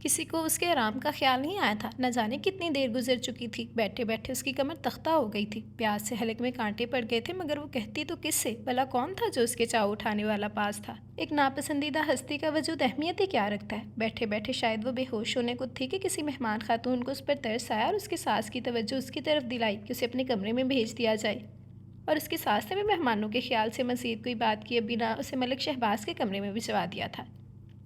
کسی کو اس کے آرام کا خیال نہیں آیا تھا۔ نہ جانے کتنی دیر گزر چکی تھی، بیٹھے بیٹھے اس کی کمر تختہ ہو گئی تھی، پیاس سے حلق میں کانٹے پڑ گئے تھے، مگر وہ کہتی تو کس سے؟ بھلا کون تھا جو اس کے چاؤ اٹھانے والا پاس تھا؟ ایک ناپسندیدہ ہستی کا وجود اہمیت ہی کیا رکھتا ہے؟ بیٹھے بیٹھے شاید وہ بے ہوش ہونے کو تھی کہ کسی مہمان خاتون کو اس پر ترس آیا اور اس کی ساس کی توجہ اس کی طرف دلائی کہ اسے اپنے کمرے میں بھیج دیا جائے، اور اس کی ساس نے بھی مہمانوں کے خیال سے مزید کوئی بات کیے بنا اسے ملک شہباز کے کمرے میں بھجوا دیا تھا۔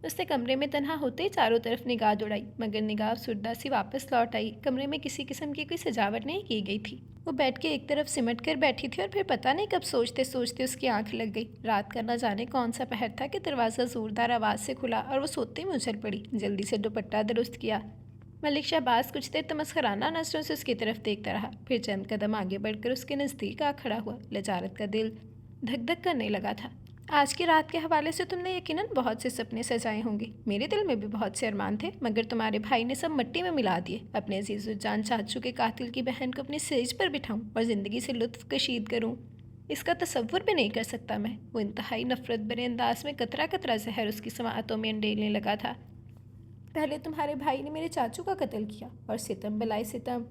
اس نے کمرے میں تنہا ہوتے ہی چاروں طرف نگاہ دوڑائی، مگر نگاہ افسردہ سی واپس لوٹ آئی۔ کمرے میں کسی قسم کی کوئی سجاوٹ نہیں کی گئی تھی۔ وہ بیٹھ کے ایک طرف سمٹ کر بیٹھی تھی اور پھر پتہ نہیں کب سوچتے سوچتے اس کی آنکھ لگ گئی۔ رات کا نہ جانے کون سا پہر تھا کہ دروازہ زوردار آواز سے کھلا اور وہ سوتے ہی اچھل پڑی۔ جلدی سے دوپٹہ درست کیا۔ ملک شہباز کچھ دیر تمسخرانہ نظروں سے اس کی طرف دیکھتا رہا، پھر چند قدم آگے بڑھ کر اس کے نزدیک آ کھڑا ہوا۔ لجارت کا دل دھک دھک کرنے لگا تھا۔ آج کی رات کے حوالے سے تم نے یقیناً بہت سے سپنے سجائے ہوں گے۔ میرے دل میں بھی بہت سے ارمان تھے، مگر تمہارے بھائی نے سب مٹی میں ملا دیے۔ اپنے عزیز الجان چاچو کے قاتل کی بہن کو اپنی سیج پر بٹھاؤں اور زندگی سے لطف کشید کروں، اس کا تصور بھی نہیں کر سکتا میں۔ وہ انتہائی نفرت بھرے انداز میں قطرہ قطرہ زہر اس کی سماعتوں میں انڈیلنے لگا تھا۔ پہلے تمہارے بھائی نے میرے چاچو کا قتل کیا، اور ستم بلائے ستم،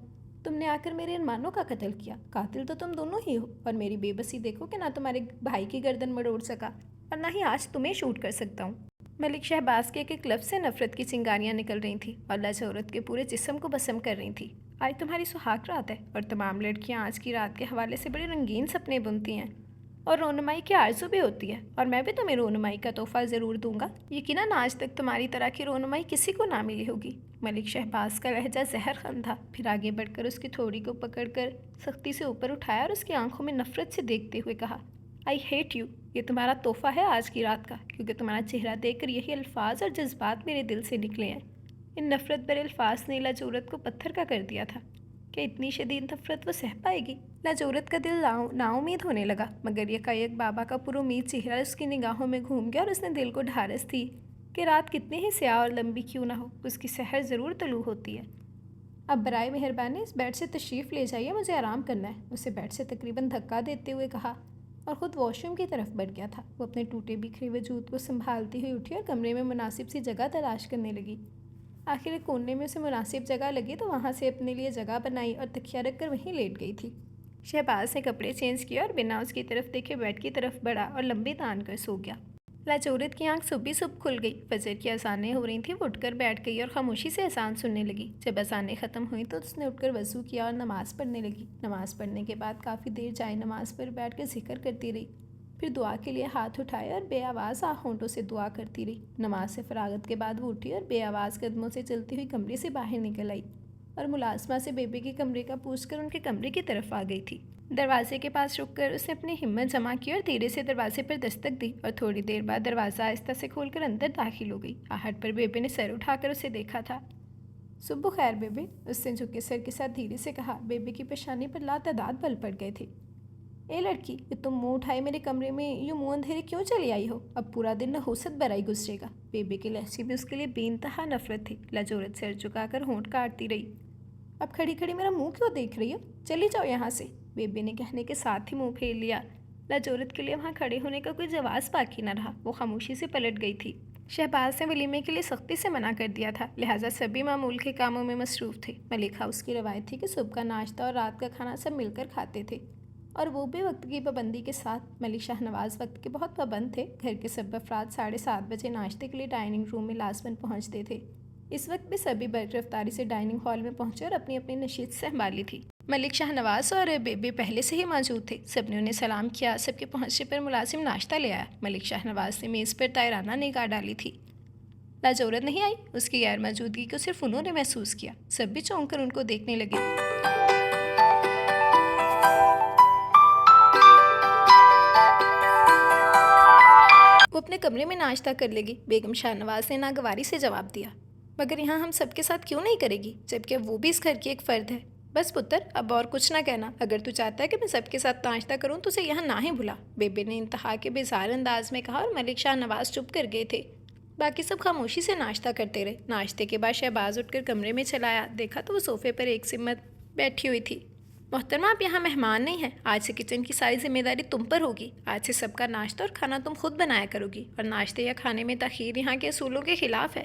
تم نے آ کر میرے ارمانوں کا قتل کیا۔ قاتل تو تم دونوں ہی ہو، اور میری بے بسی دیکھو کہ نہ تمہارے بھائی کی گردن مڑوڑ سکا اور نہ ہی آج تمہیں شوٹ کر سکتا ہوں۔ ملک شہباز کے ایک لفظ سے نفرت کی چنگاریاں نکل رہی تھیں اور لجورت کے پورے جسم کو بسم کر رہی تھیں۔ آج تمہاری سہاگ رات ہے، اور تمام لڑکیاں آج کی رات کے حوالے سے بڑے رنگین سپنے بنتی ہیں اور رونمائی کی آرزو بھی ہوتی ہے، اور میں بھی تمہیں رونمائی کا تحفہ ضرور دوں گا۔ یقیناً آج تک تمہاری طرح کی رونمائی کسی کو نہ ملی ہوگی۔ ملک شہباز کا لہجہ زہر خن تھا، پھر آگے بڑھ کر اس کی تھوڑی کو پکڑ کر سختی سے اوپر اٹھایا اور اس کی آنکھوں میں نفرت سے دیکھتے ہوئے کہا، آئی ہیٹ یو۔ یہ تمہارا تحفہ ہے آج کی رات کا، کیونکہ تمہارا چہرہ دیکھ کر یہی الفاظ اور جذبات میرے دل سے نکلے ہیں۔ ان نفرت بھرے الفاظ نے لجورت کو پتھر کا کر دیا تھا۔ کہ اتنی شدید نفرت وہ سہ پائے گی؟ لجورت کا دل نا امید ہونے لگا، مگر یکایک بابا کا پر امید چہرہ اس کی نگاہوں میں گھوم گیا اور اس نے دل کو ڈھارس دی کہ رات کتنی ہی سیاہ اور لمبی کیوں نہ ہو، اس کی سحر ضرور طلوع ہوتی ہے۔ اب برائے مہربانی اس بیڈ سے تشریف لے جائیے، مجھے آرام کرنا ہے، اسے بیڈ سے تقریباً دھکا دیتے ہوئے کہا، اور خود واش روم کی طرف بڑھ گیا تھا۔ وہ اپنے ٹوٹے بکھرے وجود کو سنبھالتی ہوئی اٹھی اور کمرے میں مناسب سی جگہ تلاش کرنے لگی۔ آخر ایک کونے میں اسے مناسب جگہ لگی تو وہاں سے اپنے لیے جگہ بنائی اور تکیہ رکھ کر وہیں لیٹ گئی تھی۔ شہباز نے کپڑے چینج کیا اور بنا اس کی طرف دیکھے بیڈ کی طرف بڑھا اور لمبی تان کر سو گیا۔ لاجورت کی آنکھ صبح صبح کھل گئی۔ فجر کی اذانیں ہو رہی تھیں، وہ اٹھ کر بیٹھ گئی اور خاموشی سے اذان سننے لگی۔ جب اذانیں ختم ہوئیں تو اس نے اٹھ کر وضو کیا اور نماز پڑھنے لگی۔ نماز پڑھنے کے بعد کافی دیر جائے نماز پر بیٹھ کر ذکر کرتی رہی، پھر دعا کے لیے ہاتھ اٹھائے اور بے آواز ہونٹوں سے دعا کرتی رہی۔ نماز سے فراغت کے بعد وہ اٹھی اور بے آواز قدموں سے چلتی ہوئی کمرے سے باہر نکل آئی اور ملازمہ سے بیبی کے کمرے کا پوچھ کر ان کے کمرے کی طرف آ گئی تھی۔ دروازے کے پاس رک کر اس نے اپنی ہمت جمع کی اور دھیرے سے دروازے پر دستک دی، اور تھوڑی دیر بعد دروازہ آہستہ سے کھول کر اندر داخل ہو گئی۔ آہٹ پر بیبی نے سر اٹھا کر اسے دیکھا تھا۔ صبح خیر بیبی، اس نے جھکے سر کے ساتھ دھیرے سے کہا۔ بیبی کی پیشانی پر لاتعداد بل پڑ گئے تھے۔ اے لڑکی، یہ تم منہ اٹھائے میرے کمرے میں یوں منہ اندھیرے کیوں چلی آئی ہو؟ اب پورا دن نحوست برائی گزرے گا۔ بیبی کے لہجے میں اس کے لیے بے انتہا نفرت تھی۔ لاجورت سر جھکا کر ہونٹ کاٹتی رہی۔ اب کھڑی کھڑی میرا منہ کیوں دیکھ رہی ہو؟ چلی جاؤ یہاں سے، بیبی نے کہنے کے ساتھ ہی منہ پھیر لیا۔ لاجورت کے لیے وہاں کھڑے ہونے کا کوئی جواز باقی نہ رہا، وہ خاموشی سے پلٹ گئی تھی۔ شہباز نے ولیمے کے لیے سختی سے منع کر دیا تھا، لہٰذا سبھی معمول کے کاموں میں مصروف تھے۔ ملک ہاؤس کی روایت تھی کہ صبح کا ناشتہ اور رات کا کھانا سب مل کر کھاتے تھے، اور وہ بھی وقت کی پابندی کے ساتھ۔ ملک شاہ نواز وقت کے بہت پابند تھے۔ گھر کے سب افراد 7:30 بجے ناشتے کے لیے ڈائننگ روم میں لازماً پہنچتے تھے۔ اس وقت بھی سبھی برق رفتاری سے ڈائننگ ہال میں پہنچے اور اپنی اپنی نشست سنبھالی تھی۔ ملک شاہ نواز اور بیبی پہلے سے ہی موجود تھے۔ سب نے انہیں سلام کیا۔ سب کے پہنچنے پر ملازم ناشتہ لے آیا۔ ملک شاہ نواز نے میز پر طائرانہ نگاہ ڈالی تھی۔ لاجورت نہیں آئی؟ اس کی غیر موجودگی کو صرف انہوں نے محسوس کیا۔ سب بھی چونک کر ان کو دیکھنے لگے۔ وہ اپنے کمرے میں ناشتہ کر لے گی، بیگم شاہ نواز نے ناگواری سے جواب دیا۔ مگر یہاں ہم سب کے ساتھ کیوں نہیں کرے گی، جبکہ وہ بھی اس گھر کی ایک فرد ہے؟ بس پتر، اب اور کچھ نہ کہنا۔ اگر تو چاہتا ہے کہ میں سب کے ساتھ ناشتہ کروں تو اسے یہاں نہ ہی بھلا، بیبی نے انتہا کے بیزار انداز میں کہا، اور ملک شاہ نواز چپ کر گئے تھے۔ باقی سب خاموشی سے ناشتہ کرتے رہے۔ ناشتے کے بعد شہباز اٹھ کر کمرے میں چلا آیا، دیکھا تو وہ صوفے پر ایک سمت بیٹھی ہوئی تھی۔ محترمہ، آپ یہاں مہمان نہیں ہیں، آج سے کچن کی ساری ذمہ داری تم پر ہوگی۔ آج سے سب کا ناشتہ اور کھانا تم خود بنایا کرو گی، اور ناشتے یا کھانے میں تاخیر یہاں کے اصولوں کے خلاف ہے۔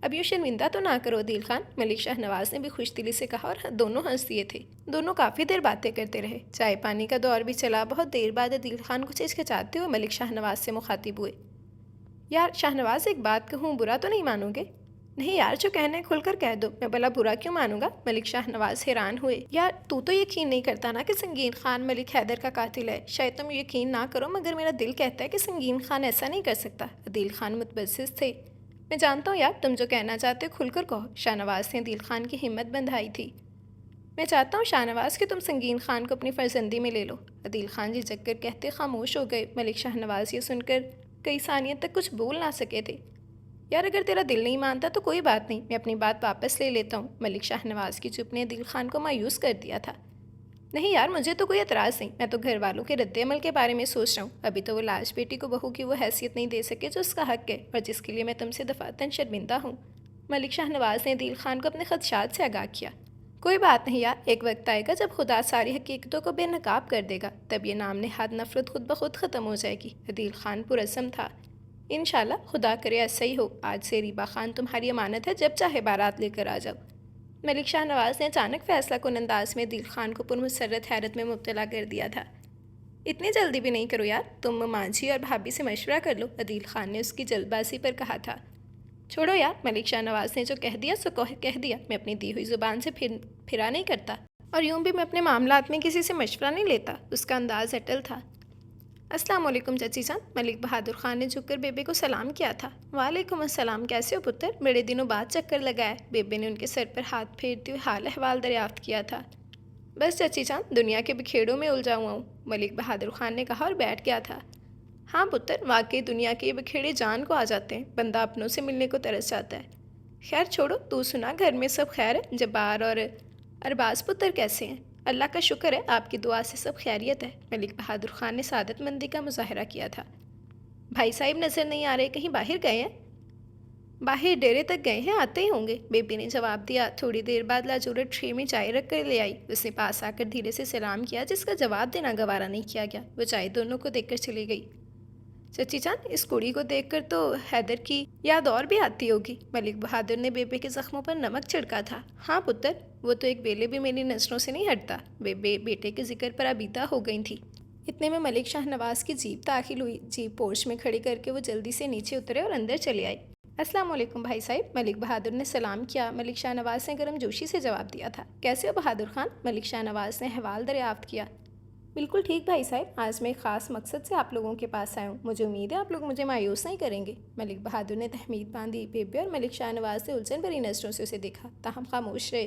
اب یوں شرمندہ تو نہ کرو عدیل خان، ملک شاہ نواز نے بھی خوش دلی سے کہا اور دونوں ہنس دیے تھے۔ دونوں کافی دیر باتیں کرتے رہے، چائے پانی کا دور بھی چلا۔ بہت دیر بعد عدیل خان کچھ ہچکچاتے ہوئے ملک شاہ نواز سے مخاطب ہوئے۔ یار شاہ نواز ایک بات کہوں، برا تو نہیں مانو گے؟ نہیں یار، جو کہنا ہے کھل کر کہہ دو، میں بھلا برا کیوں مانوں گا؟ ملک شاہ نواز حیران ہوئے۔ یار تو یقین نہیں کرتا نا کہ سنگین خان ملک حیدر کا قاتل ہے؟ شاید تم یقین نہ کرو مگر میرا دل کہتا ہے کہ سنگین خان ایسا نہیں کر سکتا۔ عدیل خان متبسس تھے۔ میں جانتا ہوں یار، تم جو کہنا چاہتے ہو کھل کر کہو۔ شاہ نواز نے عدیل خان کی ہمت بندھائی تھی۔ میں چاہتا ہوں شاہ نواز کہ تم سنگین خان کو اپنی فرزندی میں لے لو۔ عدیل خان جھجک کر کہتے خاموش ہو گئے۔ ملک شاہ نواز یہ سن کر کئی ثانیے تک کچھ بول نہ سکے تھے۔ یار اگر تیرا دل نہیں مانتا تو کوئی بات نہیں، میں اپنی بات واپس لے لیتا ہوں۔ ملک شاہ نواز کی چپ نے عدیل خان کو مایوس کر دیا تھا۔ نہیں یار، مجھے تو کوئی اعتراض نہیں، میں تو گھر والوں کے رد عمل کے بارے میں سوچ رہا ہوں۔ ابھی تو وہ لاش بیٹی کو بہو کی وہ حیثیت نہیں دے سکے جو اس کا حق ہے اور جس کے لیے میں تم سے دفعتاً شرمندہ ہوں۔ ملک شاہ نواز نے عدیل خان کو اپنے خدشات سے آگاہ کیا۔ کوئی بات نہیں یار، ایک وقت آئے گا جب خدا ساری حقیقتوں کو بے نقاب کر دے گا، تب یہ نام نہاد نفرت خود بخود ختم ہو جائے گی۔ عدیل خان پرعزم تھا۔ انشاءاللہ، خدا کرے ایسا ہی ہو۔ آج سے ریبہ خان تمہاری امانت ہے، جب چاہے بارات لے کر آ جاؤ۔ ملک شاہ نواز نے اچانک فیصلہ کن انداز میں عدیل خان کو پرمسرت حیرت میں مبتلا کر دیا تھا۔ اتنی جلدی بھی نہیں کرو یار، تم مانجھی اور بھابھی سے مشورہ کر لو، عدیل خان نے اس کی جلد بازی پر کہا تھا۔ چھوڑو یار، ملک شاہ نواز نے جو کہہ دیا سو کہہ دیا، میں اپنی دی ہوئی زبان سے پھرا نہیں کرتا، اور یوں بھی میں اپنے معاملات میں کسی سے مشورہ نہیں لیتا۔ اس کا انداز اٹل تھا۔ السلام علیکم چچی جان، ملک بہادر خان نے جھک کر بیبے کو سلام کیا تھا۔ وعلیکم السلام، کیسے ہو پتر؟ بڑے دنوں بعد چکر لگایا۔ بیبے نے ان کے سر پر ہاتھ پھیرتے ہوئے حال احوال دریافت کیا تھا۔ بس چچی جان، دنیا کے بکھیڑوں میں الجھا ہوا ہوں، ملک بہادر خان نے کہا اور بیٹھ گیا تھا۔ ہاں پتر، واقعی دنیا کے یہ بکھیڑے جان کو آ جاتے ہیں، بندہ اپنوں سے ملنے کو ترس جاتا ہے۔ خیر چھوڑو، تو سنا گھر میں سب خیر ہے؟ جبار اور ارباز پتر کیسے ہیں؟ اللہ کا شکر ہے، آپ کی دعا سے سب خیریت ہے۔ ملک بہادر خان نے سعادت مندی کا مظاہرہ کیا تھا۔ بھائی صاحب نظر نہیں آ رہے، کہیں باہر گئے ہیں؟ باہر ڈیرے تک گئے ہیں، آتے ہی ہوں گے، بیبی نے جواب دیا۔ تھوڑی دیر بعد لاجورت ٹرے میں چائے رکھ کر لے آئی۔ اس نے پاس آ کر دھیرے سے سلام کیا، جس کا جواب دینا گوارا نہیں کیا گیا۔ وہ چائے دونوں کو دیکھ کر چلی گئی۔ چچی جان، اس کڑی کو دیکھ کر تو حیدر کی یاد اور بھی آتی ہوگی۔ ملک بہادر نے بیبے کے زخموں پر نمک چھڑکا تھا۔ ہاں پتر، وہ تو ایک ویلے بھی میری نظروں سے نہیں ہٹتا۔ بیبے بیٹے کے ذکر پر آبیدہ ہو گئی تھی۔ اتنے میں ملک شاہ نواز کی جیپ داخل ہوئی۔ جیپ پورچ میں کھڑی کر کے وہ جلدی سے نیچے اترے اور اندر چلے آئے۔ السلام علیکم بھائی صاحب، ملک بہادر نے سلام کیا۔ ملک شاہ نواز نے گرم جوشی سے جواب دیا تھا۔ کیسے ہو بہادر خان؟ ملک شاہ نواز نے احوال دریافت کیا۔ بالکل ٹھیک بھائی صاحب، آج میں ایک خاص مقصد سے آپ لوگوں کے پاس آیا ہوں، مجھے امید ہے آپ لوگ مجھے مایوس نہیں کریں گے۔ ملک بہادر نے تحمید باندھی۔ بیبے اور ملک شاہ نواز نے الجھن بھری نظروں سے اسے دیکھا، تاہم خاموش رہے۔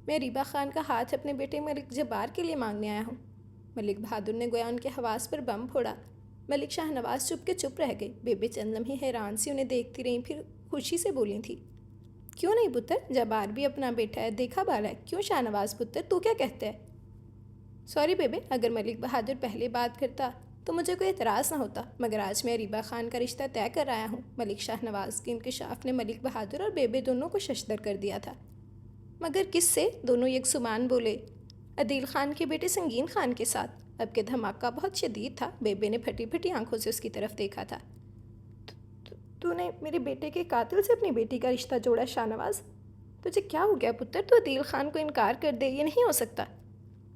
میں ریبہ خان کا ہاتھ اپنے بیٹے ملک جبار کے لیے مانگنے آیا ہوں۔ ملک بہادر نے گویا ان کے حواس پر بم پھوڑا۔ ملک شاہ نواز چپ کے چپ رہ گئے۔ بیبے چند لمحے حیران سی انہیں دیکھتی رہیں، پھر خوشی سے بولی تھی، کیوں نہیں پتر، جبار بھی اپنا بیٹا ہے، دیکھا بالا ہے، کیوں شاہ نواز پتر تو کیا کہتے ہے؟ سوری بیبے، اگر ملک بہادر پہلے بات کرتا تو مجھے کوئی اعتراض نہ ہوتا، مگر آج میں ریبہ خان کا رشتہ طے کر آیا ہوں۔ ملک شاہ نواز کے انکشاف نے ملک بہادر اور بیبے دونوں کو ششدر کر دیا تھا۔ مگر کس سے؟ دونوں یکسمان بولے۔ عدیل خان کے بیٹے سنگین خان کے ساتھ۔ اب کہ دھماکہ بہت شدید تھا، بیبے نے پھٹی پھٹی آنکھوں سے اس کی طرف دیکھا تھا۔ تو نے میرے بیٹے کے قاتل سے اپنی بیٹی کا رشتہ جوڑا شاہ نواز؟ تجھے کیا ہو گیا پتر، تو عدیل خان کو انکار کر دے، یہ نہیں ہو سکتا۔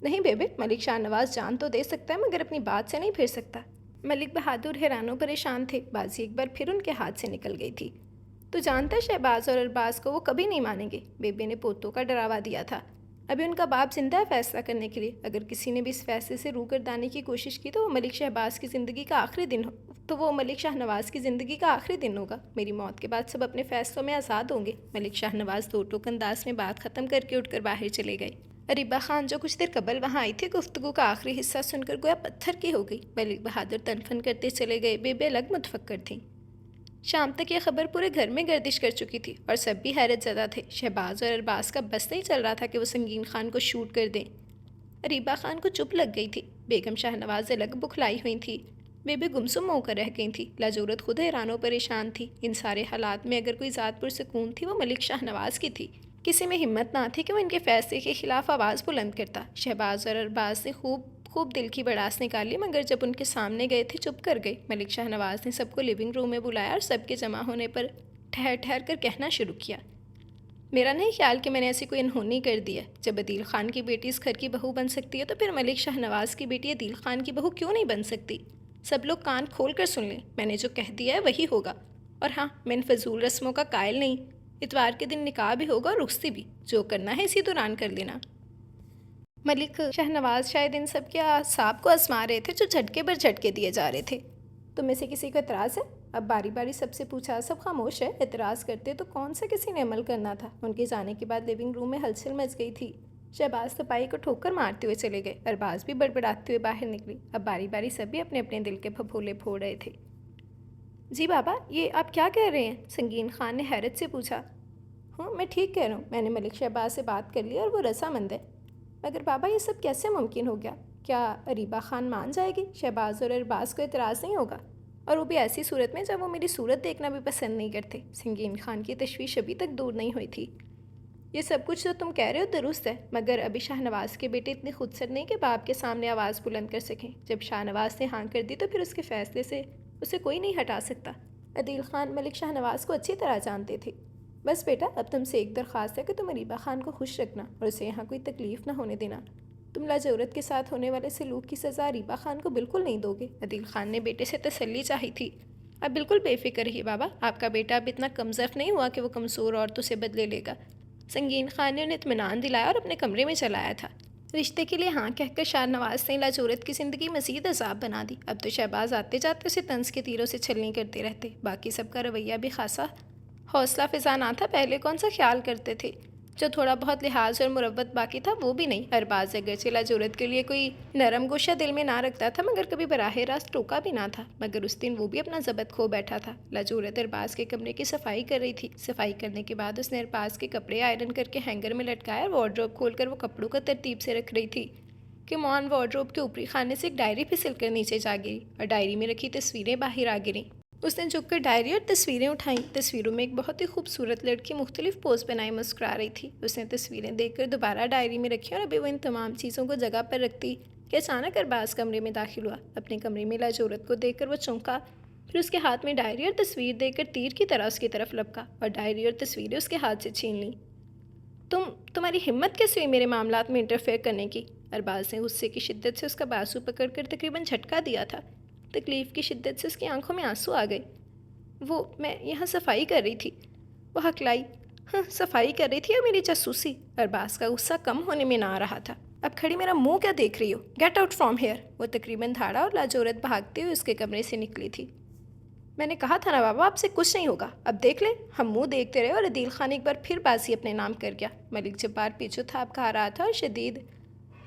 نہیں بیبے، ملک شاہ نواز جان تو دے سکتا ہے مگر اپنی بات سے نہیں پھر سکتا۔ ملک بہادر حیران و پریشان تھے، بازی ایک بار پھر ان کے ہاتھ سے نکل گئی تھی۔ تو جانتا ہے شہباز اور ارباز کو وہ کبھی نہیں مانیں گے، بیبے نے پوتوں کا ڈراوا دیا تھا۔ ابھی ان کا باپ زندہ ہے فیصلہ کرنے کے لیے، اگر کسی نے بھی اس فیصلے سے روگردانی کی کوشش کی تو وہ ملک شہباز کی زندگی کا آخری دن وہ ملک شاہ نواز کی زندگی کا آخری دن ہوگا۔ میری موت کے بعد سب اپنے فیصلوں میں آزاد ہوں گے۔ ملک شاہ نواز دو ٹوک انداز میں بات ختم کر کے اٹھ کر باہر چلے گئے۔ ریبہ خان جو کچھ دیر قبل وہاں آئی تھی، گفتگو کا آخری حصہ سن کر گویا پتھر کی ہو گئی۔ ملک بہادر تنفن کرتے چلے گئے، بیبے الگ متفکر تھیں۔ شام تک یہ خبر پورے گھر میں گردش کر چکی تھی اور سب بھی حیرت زدہ تھے۔ شہباز اور ارباز کا بس نہیں چل رہا تھا کہ وہ سنگین خان کو شوٹ کر دیں۔ ریبہ خان کو چپ لگ گئی تھی۔ بیگم شاہ نواز الگ بکھلائی ہوئی تھی، بیبے گمسم ہو کر رہ گئی تھی۔ لاجورت خود حیران و پریشان تھی۔ ان سارے حالات میں اگر کوئی ذات پرسکون تھی وہ ملک شاہ نواز کی تھی۔ کسی میں ہمت نہ تھی کہ وہ ان کے فیصلے کے خلاف آواز بلند کرتا۔ شہباز اور ارباز نے خوب دل کی بڑاس نکالی، مگر جب ان کے سامنے گئے تھے چپ کر گئے۔ ملک شاہ نواز نے سب کو لیونگ روم میں بلایا اور سب کے جمع ہونے پر ٹھہر ٹھہر کر کہنا شروع کیا، میرا نہیں خیال کہ میں نے ایسی کوئی انہونی کر دی ہے۔ جب عدیل خان کی بیٹی اس گھر کی بہو بن سکتی ہے تو پھر ملک شاہ نواز کی بیٹی عدیل خان کی بہو کیوں نہیں بن سکتی؟ سب لوگ کان کھول کر سن لیں، میں نے جو کہہ دیا ہے وہی ہوگا۔ اور ہاں، میں ان فضول رسموں کا قائل نہیں۔ اتوار کے دن نکاح بھی ہوگا اور رخصتی بھی، جو کرنا ہے اسی دوران کر لینا۔ ملک شاہ نواز شاید ان سب کے اعصاب کو آزما رہے تھے جو جھٹکے پر جھٹکے دیے جا رہے تھے۔ تم میں سے کسی کو اعتراض ہے؟ اب باری باری سب سے پوچھا، سب خاموش ہے۔ اعتراض کرتے تو کون سا کسی نے عمل کرنا تھا؟ ان کے جانے کے بعد لیونگ روم میں ہلچل مچ گئی تھی۔ شہباز تپائی کو ٹھوکر مارتے ہوئے چلے گئے، ارباز بھی بڑبڑاتے ہوئے باہر نکلی۔ اب باری باری سبھی اپنے اپنے دل کے پھپھولے پھوڑ رہے تھے۔ جی بابا، یہ آپ کیا کہہ رہے ہیں؟ سنگین خان نے حیرت سے پوچھا۔ ہاں، میں ٹھیک کہہ رہا ہوں، میں نے ملک شہباز سے بات کر لی اور وہ رضامند ہے۔ مگر بابا، یہ سب کیسے ممکن ہو گیا؟ کیا اریبہ خان مان جائے گی؟ شہباز اور ارباز کو اعتراض نہیں ہوگا؟ اور وہ بھی ایسی صورت میں جب وہ میری صورت دیکھنا بھی پسند نہیں کرتے۔ سنگین خان کی تشویش ابھی تک دور نہیں ہوئی تھی۔ یہ سب کچھ جو تم کہہ رہے ہو درست ہے، مگر ابھی شاہ نواز کے بیٹے اتنے خود سر نہیں کہ باپ کے سامنے آواز بلند کر سکیں۔ جب شاہ نواز نے ہاں کر دی تو پھر اس کے فیصلے سے اسے کوئی نہیں ہٹا سکتا۔ عدیل خان ملک شاہ نواز کو اچھی طرح جانتے تھے۔ بس بیٹا، اب تم سے ایک درخواست ہے کہ تم اریبہ خان کو خوش رکھنا اور اسے یہاں کوئی تکلیف نہ ہونے دینا۔ تم لاجورت کے ساتھ ہونے والے سلوک کی سزا اریبہ خان کو بالکل نہیں دو گے۔ عدیل خان نے بیٹے سے تسلی چاہی تھی۔ اب بالکل بے فکر رہیے بابا، آپ کا بیٹا اب اتنا کمزف نہیں ہوا کہ وہ کمزور عورتوں سے بدلے لے گا۔ سنگین خان نے انہیں اطمینان دلایا اور اپنے کمرے میں چلایا تھا۔ رشتے کے لیے ہاں کہہ کر شاہ نواز نے لاجورت کی زندگی مزید عذاب بنا دی۔ اب تو شہباز آتے جاتے اسے طنز کے تیروں سے چھلنی کرتے رہتے۔ باقی سب کا رویہ بھی خاصا حوصلہ فزا نہ تھا۔ پہلے کون سا خیال کرتے تھے؟ جو تھوڑا بہت لحاظ اور مروت باقی تھا وہ بھی نہیں۔ ارباز اگرچہ لاجورت کے لیے کوئی نرم گوشہ دل میں نہ رکھتا تھا، مگر کبھی براہ راست ٹوکا بھی نہ تھا۔ مگر اس دن وہ بھی اپنا ضبط کھو بیٹھا تھا۔ لاجورت ارباز کے کمرے کی صفائی کر رہی تھی۔ صفائی کرنے کے بعد اس نے ارباز کے کپڑے آئرن کر کے ہینگر میں لٹکایا اور وارڈروب کھول کر وہ کپڑوں کو ترتیب سے رکھ رہی تھی کہ موان وارڈروب کے اوپری خانے سے ایک ڈائری پھسل کر نیچے جا گری اور ڈائری میں رکھی تصویریں باہر آ گریں۔ اس نے جھک کر ڈائری اور تصویریں اٹھائیں۔ تصویروں میں ایک بہت ہی خوبصورت لڑکی مختلف پوز بنائے مسکرا رہی تھی۔ اس نے تصویریں دیکھ کر دوبارہ ڈائری میں رکھی اور ابھی وہ ان تمام چیزوں کو جگہ پر رکھتی کہ اچانک ارباز کمرے میں داخل ہوا۔ اپنے کمرے میں لاجورت کو دیکھ کر وہ چونکا، پھر اس کے ہاتھ میں ڈائری اور تصویر دیکھ کر تیر کی طرح اس کی طرف لپکا اور ڈائری اور تصویریں اس کے ہاتھ سے چھین لیں۔ تمہاری ہمت کیسے ہوئی میرے معاملات میں انٹرفیئر کرنے کی؟ ارباز نے غصے کی شدت سے اس کا بازو پکڑ کر تقریباً جھٹکا دیا تھا۔ تکلیف کی شدت سے اس کی آنکھوں میں آنسو آ گئے۔ میں یہاں صفائی کر رہی تھی، وہ ہکلائی۔ ہاں، صفائی کر رہی تھی اور میری جاسوسی؟ ارباز کا غصہ کم ہونے میں نہ آ رہا تھا۔ اب کھڑی میرا منہ کیا دیکھ رہی ہو؟ Get out from here! وہ تقریباً دھاڑا اور لاجورت بھاگتے ہوئے اس کے کمرے سے نکلی تھی۔ میں نے کہا تھا نا بابا، آپ سے کچھ نہیں ہوگا، اب دیکھ لیں۔ ہم منہ دیکھتے رہے اور عدیل خان ایک بار پھر بازی اپنے نام کر گیا۔ ملک جبار پیچھو تھاپ کھا رہا تھا اور شدید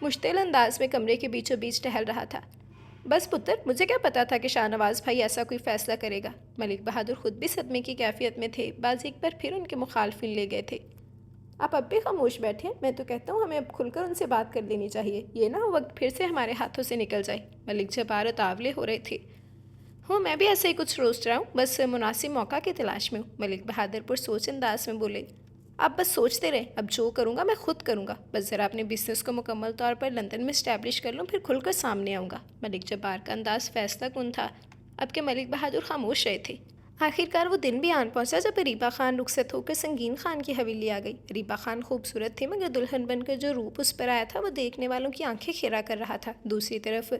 مشتعل انداز میں کمرے کے بیچوں بیچ ٹہل رہا تھا۔ بس پتر، مجھے کیا پتا تھا کہ شاہ نواز بھائی ایسا کوئی فیصلہ کرے گا۔ ملک بہادر خود بھی صدمے کی کیفیت میں تھے۔ باز ایک بار پھر ان کے مخالفین لے گئے تھے۔ آپ اب بھی خاموش بیٹھے، میں تو کہتا ہوں ہمیں اب کھل کر ان سے بات کر لینی چاہیے، یہ نہ وقت پھر سے ہمارے ہاتھوں سے نکل جائے۔ ملک جبار اتاولے ہو رہے تھے۔ ہوں، میں بھی ایسے ہی کچھ سوچ رہا ہوں، بس مناسب موقع کی تلاش میں ہوں، ملک بہادر پرسوچ انداز میں بولے۔ آپ بس سوچتے رہیں، اب جو کروں گا میں خود کروں گا، بس ذرا اپنے بزنس کو مکمل طور پر لندن میں اسٹیبلش کر لوں، پھر کھل کر سامنے آؤں گا۔ ملک جبار کا انداز فیصلہ کن تھا، اب کہ ملک بہادر خاموش رہے تھے۔ آخرکار وہ دن بھی آن پہنچا جب اریبہ خان رخصت ہو کر سنگین خان کی حویلی آ گئی۔ اریبہ خان خوبصورت تھی، مگر دلہن بن کر جو روپ اس پر آیا تھا وہ دیکھنے والوں کی آنکھیں کھیرا کر رہا تھا۔ دوسری طرف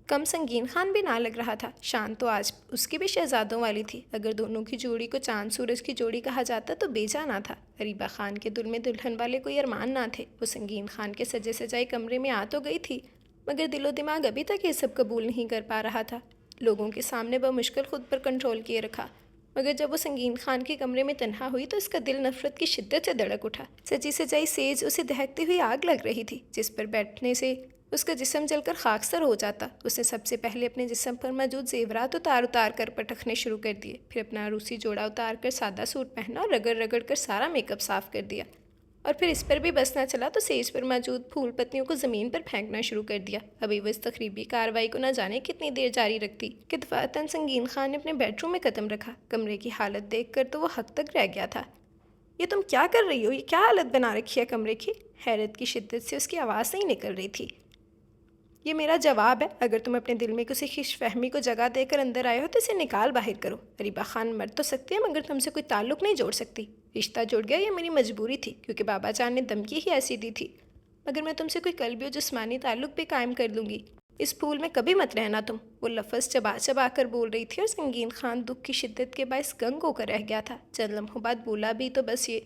کم سنگین خان بھی نہ لگ رہا تھا۔ شان تو آج اس کی بھی شہزادوں والی تھی، اگر دونوں کی جوڑی کو چاند سورج کی جوڑی کہا جاتا تو بیجا نہ تھا۔ اریبہ خان کے دل میں دلہن والے کوئی ارمان نہ تھے۔ وہ سنگین خان کے سجے سجائے کمرے میں آ تو گئی تھی، مگر دل و دماغ ابھی تک یہ سب قبول نہیں کر پا رہا تھا۔ لوگوں کے سامنے بمشکل خود پر کنٹرول کیے رکھا، مگر جب وہ سنگین خان کے کمرے میں تنہا ہوئی تو اس کا دل نفرت کی شدت سے دھڑک اٹھا۔ سجی سجائی سیج اسے دہکتی ہوئی آگ لگ رہی تھی، جس پر بیٹھنے سے اس کا جسم جل کر خاکسر ہو جاتا۔ اس نے سب سے پہلے اپنے جسم پر موجود زیورات اتار کر پٹکنے شروع کر دیے، پھر اپنا عروسی جوڑا اتار کر سادہ سوٹ پہنا اور رگڑ رگڑ کر سارا میک اپ صاف کر دیا، اور پھر اس پر بھی بس نہ چلا تو سیج پر موجود پھول پتیوں کو زمین پر پھینکنا شروع کر دیا۔ ابھی وہ اس تخریبی کارروائی کو نہ جانے کتنی دیر جاری رکھتی کہ دفعتاً سنگین خان نے اپنے بیڈ روم میں قدم رکھا۔ کمرے کی حالت دیکھ کر تو وہ حق تک رہ گیا تھا۔ یہ تم کیا کر رہی ہو؟ یہ کیا حالت بنا رکھی ہے کمرے کی؟ حیرت کی شدت سے اس کی آواز نہیں نکل رہی تھی۔ یہ میرا جواب ہے، اگر تم اپنے دل میں کسی خوش فہمی کو جگہ دے کر اندر آئے ہو تو اسے نکال باہر کرو۔ اریبہ خان مر تو سکتی ہے مگر تم سے کوئی تعلق نہیں جوڑ سکتی۔ رشتہ جڑ گیا یہ میری مجبوری تھی، کیونکہ بابا جان نے دھمکی ہی ایسی دی تھی، مگر میں تم سے کوئی قلبی اور جسمانی تعلق بھی قائم کر لوں گی۔ اس پھول میں کبھی مت رہنا تم۔ وہ لفظ چبا چبا کر بول رہی تھی اور سنگین خان دکھ کی شدت کے باعث گنگ ہو کر رہ گیا تھا۔ چند لمحوں بعد بولا بھی تو بس یہ،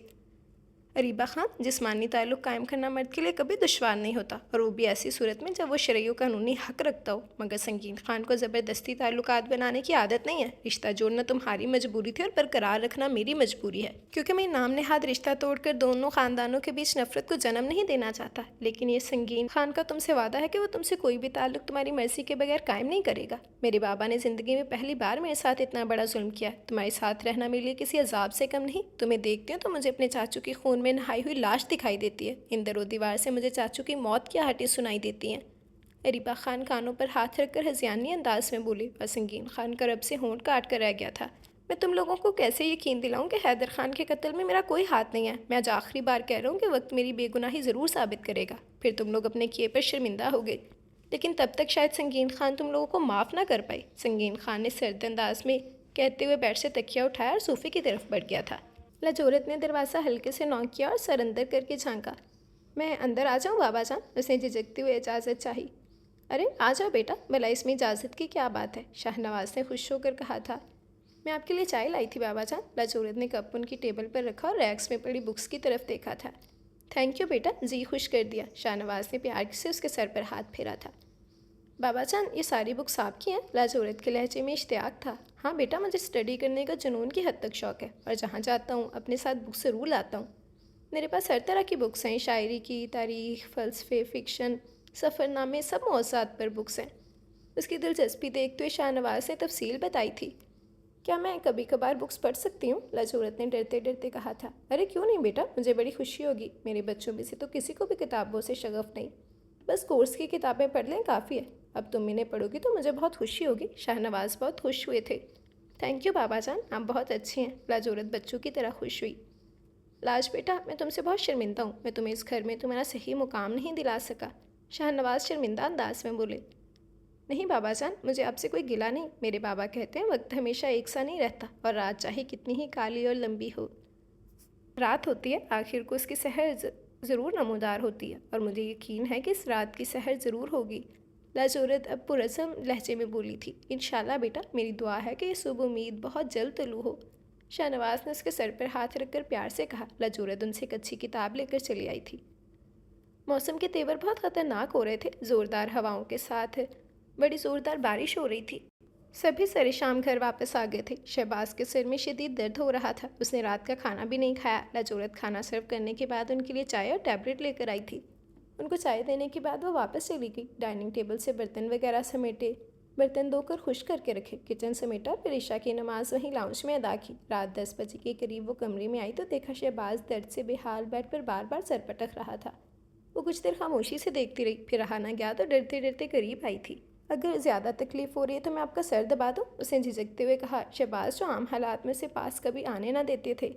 اریبہ خان، جسمانی تعلق قائم کرنا مرد کے لیے کبھی دشوار نہیں ہوتا، اور وہ بھی ایسی صورت میں جب وہ شرعی و قانونی حق رکھتا ہو، مگر سنگین خان کو زبردستی تعلقات بنانے کی عادت نہیں ہے۔ رشتہ جوڑنا تمہاری مجبوری تھی اور برقرار رکھنا میری مجبوری ہے، کیونکہ میں نام نہاد رشتہ توڑ کر دونوں خاندانوں کے بیچ نفرت کو جنم نہیں دینا چاہتا۔ لیکن یہ سنگین خان کا تم سے وعدہ ہے کہ وہ تم سے کوئی بھی تعلق تمہاری مرضی کے بغیر قائم نہیں کرے گا۔ میرے بابا نے زندگی میں پہلی بار میرے ساتھ اتنا بڑا ظلم کیا ہے۔ تمہارے ساتھ رہنا میرے لیے کسی عذاب سے کم نہیں۔ تمہیں دیکھتی ہوں تو مجھے اپنے چاچو کی خون میں نہائی ہوئی لاش دکھائی دیتی ہے۔ ان در و دیوار سے مجھے چاچو کی موت کی آہٹیں سنائی دیتی ہیں۔ اریبہ خان کانوں پر ہاتھ رکھ کر ہذیانی انداز میں بولی، اور سنگین خان کرب سے ہونٹ کاٹ کر رہ گیا تھا۔ میں تم لوگوں کو کیسے یقین دلاؤں کہ حیدر خان کے قتل میں میرا کوئی ہاتھ نہیں ہے؟ میں آج آخری بار کہہ رہا ہوں کہ وقت میری بے گناہی ضرور ثابت کرے گا، پھر تم لوگ اپنے کیے پر شرمندہ ہوگے، لیکن تب تک شاید سنگین خان تم لوگوں کو معاف نہ کر پائے۔ سنگین خان نے سرد انداز میں کہتے ہوئے بیڈ سے تکیہ اٹھایا اور صوفے کی طرف بڑھ گیا تھا۔ لاجورت نے دروازہ ہلکے سے نوک کیا اور سر اندر کر کے جھانکا۔ میں اندر آ جاؤں بابا جان؟ اس نے جھجکتے ہوئے اجازت چاہی۔ ارے آ جاؤ بیٹا، بھلا اس میں اجازت کی کیا بات ہے؟ شاہ نواز نے خوش ہو کر کہا تھا۔ میں آپ کے لیے چائے لائی تھی بابا جان۔ لاجورت نے کپ ان کی ٹیبل پر رکھا اور ریکس میں پڑی بکس کی طرف دیکھا تھا۔ تھینک یو بیٹا، جی خوش کر دیا۔ شاہ نواز نے پیار سے اس کے سر پر ہاتھ پھیرا تھا۔ بابا جان، یہ ساری بکس آپ کی ہیں؟ لاجورت کے لہجے میں اشتیاق تھا۔ ہاں بیٹا، مجھے اسٹڈی کرنے کا جنون کی حد تک شوق ہے، اور جہاں جاتا ہوں اپنے ساتھ بکس ضرور لاتا ہوں۔ میرے پاس ہر طرح کی بکس ہیں، شاعری کی، تاریخ، فلسفے، فکشن، سفر نامے، سب موضوعات پر بکس ہیں۔ اس کی دلچسپی دیکھتے ہوئے شاہ نواز نے تفصیل بتائی تھی۔ کیا میں کبھی کبھار بکس پڑھ سکتی ہوں؟ لاجورت نے ڈرتے ڈرتے کہا تھا۔ ارے کیوں نہیں بیٹا، مجھے بڑی خوشی ہوگی۔ میرے بچوں میں سے تو کسی کو بھی کتابوں سے شغف نہیں، بس کورس کی کتابیں پڑھ لیں کافی ہے۔ اب تم انہیں پڑھو گی تو مجھے بہت خوشی ہوگی۔ شاہ نواز بہت خوش ہوئے تھے۔ تھینک یو بابا جان، آپ بہت اچھے ہیں۔ لاجورت بچوں کی طرح خوش ہوئی۔ لاج بیٹا، میں تم سے بہت شرمندہ ہوں، میں تمہیں اس گھر میں تمہارا صحیح مقام نہیں دلا سکا۔ شاہ نواز شرمندہ انداز میں بولے۔ نہیں بابا جان، مجھے آپ سے کوئی گلہ نہیں۔ میرے بابا کہتے ہیں وقت ہمیشہ ایک سا نہیں رہتا، اور رات چاہے کتنی ہی کالی اور لمبی ہو، رات ہوتی ہے، آخر کو اس کی سحر ضرور نمودار ہوتی ہے، اور مجھے یقین ہے کہ اس رات کی سحر ضرور ہوگی۔ لاجورت اب پرعزم لہجے میں بولی تھی۔ انشاءاللہ بیٹا، میری دعا ہے کہ یہ صبح امید بہت جلد طلوع ہو۔ شاہ نواز نے اس کے سر پر ہاتھ رکھ کر پیار سے کہا۔ لاجورت ان سے ایک اچھی کتاب لے کر چلی آئی تھی۔ موسم کے تیور بہت خطرناک ہو رہے تھے۔ زوردار ہواؤں کے ساتھ بڑی زوردار بارش ہو رہی تھی۔ سبھی سر شام گھر واپس آ گئے تھے۔ شہباز کے سر میں شدید درد ہو رہا تھا، اس نے رات کا کھانا بھی نہیں کھایا۔ لاجورت کھانا سرو کرنے کے بعد ان کے لیے چائے اور ٹیبلٹ لے کر آئی تھی۔ ان کو چائے دینے کے بعد وہ واپس چلی گئی۔ ڈائننگ ٹیبل سے برتن وغیرہ سمیٹے، برتن دھو کر خشک کر کے رکھے، کچن سمیٹا، پھر عشاء کی نماز وہیں لاؤنج میں ادا کی۔ رات 10 بجے کے قریب وہ کمرے میں آئی تو دیکھا شہباز درد سے بے حال بیڈ پر بار بار سر پٹک رہا تھا۔ وہ کچھ دیر خاموشی سے دیکھتی رہی، پھر رہا نہ گیا تو ڈرتے ڈرتے قریب آئی تھی۔ اگر زیادہ تکلیف ہو رہی ہے تو میں آپ کا سر دبا دوں؟ اس نے جھجکتے ہوئے کہا۔ شہباز جو عام حالات میں اسے پاس کبھی آنے نہ دیتے تھے،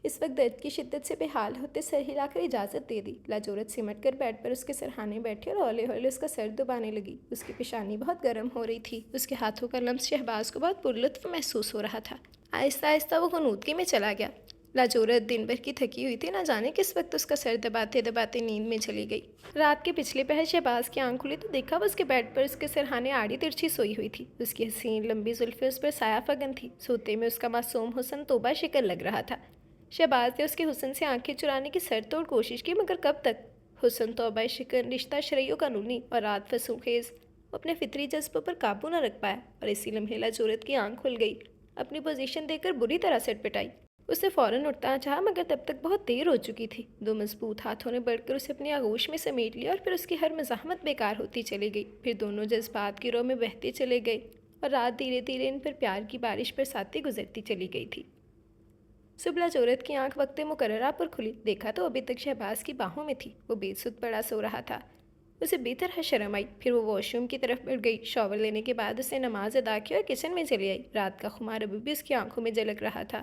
اس وقت درد کی شدت سے بے حال ہوتے سر ہلا کر اجازت دے دی۔ لاجورت سمٹ کر بیڈ پر اس کے سرہانے بیٹھی اور ہولے ہولے اس کا سر دبانے لگی۔ اس کی پیشانی بہت گرم ہو رہی تھی۔ اس کے ہاتھوں کا لمس شہباز کو بہت پرلطف محسوس ہو رہا تھا۔ آہستہ آہستہ وہ غنودگی میں چلا گیا۔ لاجورت دن بھر کی تھکی ہوئی تھی، نہ جانے کس وقت اس کا سر دباتے دباتے نیند میں چلی گئی۔ رات کے پچھلے پہر شہباز کی آنکھ کھلی تو دیکھا وہ اس کے بیڈ پر اس کے سرہانے آڑی ترچھی سوئی ہوئی تھی۔ اس کی حسین لمبی زلفیں اس پر سایہ فگن تھی۔ سوتے میں اس کا معصوم حسن توبہ شکل لگ رہا تھا۔ شہباز نے اس کے حسن سے آنکھیں چرانے کی سر توڑ کوشش کی، مگر کب تک؟ حسن، توبہ شکن، رشتہ شرعی و قانونی اور رات فسوں خیز، وہ اپنے فطری جذبوں پر قابو نہ رکھ پایا، اور اسی لمحے لاجورت کی آنکھ کھل گئی۔ اپنی پوزیشن دیکھ کر بری طرح سٹ پٹائی۔ اس نے فوراً اٹھنا چاہا، مگر تب تک بہت دیر ہو چکی تھی۔ دو مضبوط ہاتھوں نے بڑھ کر اسے اپنی آغوش میں سمیٹ لیا، اور پھر اس کی ہر مزاحمت بیکار ہوتی چلی گئی۔ پھر دونوں جذبات کی رو میں بہتے چلے گئے، اور رات دھیرے دھیرے ان پر پیار کی بارش برساتی گزرتی چلی گئی تھی۔ صبح لاجورت کی آنکھ وقت مقررہ پر کھلی۔ دیکھا تو ابھی تک شہباز کی باہوں میں تھی۔ وہ بے سود پڑا سو رہا تھا۔ اسے بے طرح شرم آئی۔ پھر وہ واش روم کی طرف بڑھ گئی۔ شاور لینے کے بعد اس نے نماز ادا کی اور کچن میں چلی آئی۔ رات کا خمار ابھی بھی اس کی آنکھوں میں جھلک رہا تھا۔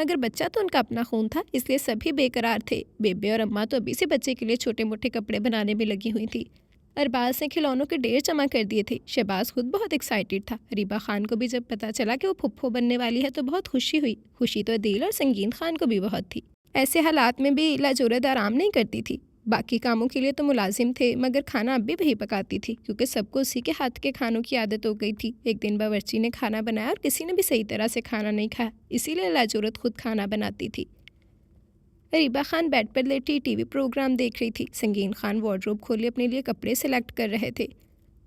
مگر بچہ تو ان کا اپنا خون تھا، اس لیے سبھی بے قرار تھے۔ بیبے اور اماں تو ابھی سے بچے کے لیے چھوٹے موٹے کپڑے بنانے میں لگی ہوئی تھی۔ ارباز نے کھلونوں کے ڈھیر جمع کر دیے تھے۔ شہباز خود بہت ایکسائٹیڈ تھا۔ اریبہ خان کو بھی جب پتہ چلا کہ وہ پھپھو بننے والی ہے تو بہت خوشی ہوئی۔ خوشی تو عدیل اور سنگین خان کو بھی بہت تھی۔ ایسے حالات میں بھی لاجورد آرام نہیں کرتی تھی۔ باقی کاموں کے لیے تو ملازم تھے، مگر کھانا اب بھی وہی پکاتی تھی، کیونکہ سب کو اسی کے ہاتھ کے کھانوں کی عادت ہو گئی تھی۔ ایک دن باورچی نے کھانا بنایا اور کسی نے بھی صحیح طرح سے کھانا نہیں کھایا، اسی لیے لاجورد خود کھانا بناتی تھی۔ اریبہ خان بیڈ پر لیٹی ٹی وی پروگرام دیکھ رہی تھی۔ سنگین خان وارڈروب کھولے اپنے لیے کپڑے سلیکٹ کر رہے تھے۔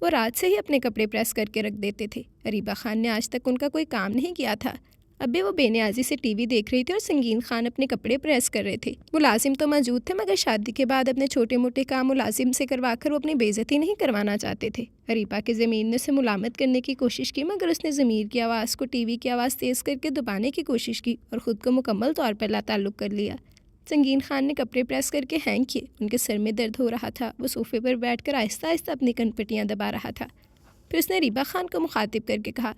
وہ رات سے ہی اپنے کپڑے پریس کر کے رکھ دیتے تھے۔ اریبہ خان نے آج تک ان کا کوئی کام نہیں کیا تھا۔ اب بھی وہ بے نیازی سے ٹی وی دیکھ رہی تھی اور سنگین خان اپنے کپڑے پریس کر رہے تھے۔ ملازم تو موجود تھے، مگر شادی کے بعد اپنے چھوٹے موٹے کام ملازم سے کروا کر وہ اپنی بے عزتی نہیں کروانا چاہتے تھے۔ اریبہ کی ضمیر نے اسے ملامت کرنے کی کوشش کی، مگر اس نے ضمیر کی آواز کو ٹی وی کی آواز تیز کر کے دبانے کی کوشش کی اور خود کو مکمل طور پر لا تعلق کر لیا۔ سنگین خان نے کپڑے پریس کر کے ہینگ کیے۔ ان کے سر میں درد ہو رہا تھا۔ وہ صوفے پر بیٹھ کر آہستہ آہستہ اپنی کنپٹیاں دبا رہا تھا۔ پھر اس نے اریبہ خان کو مخاطب کر کے کہا،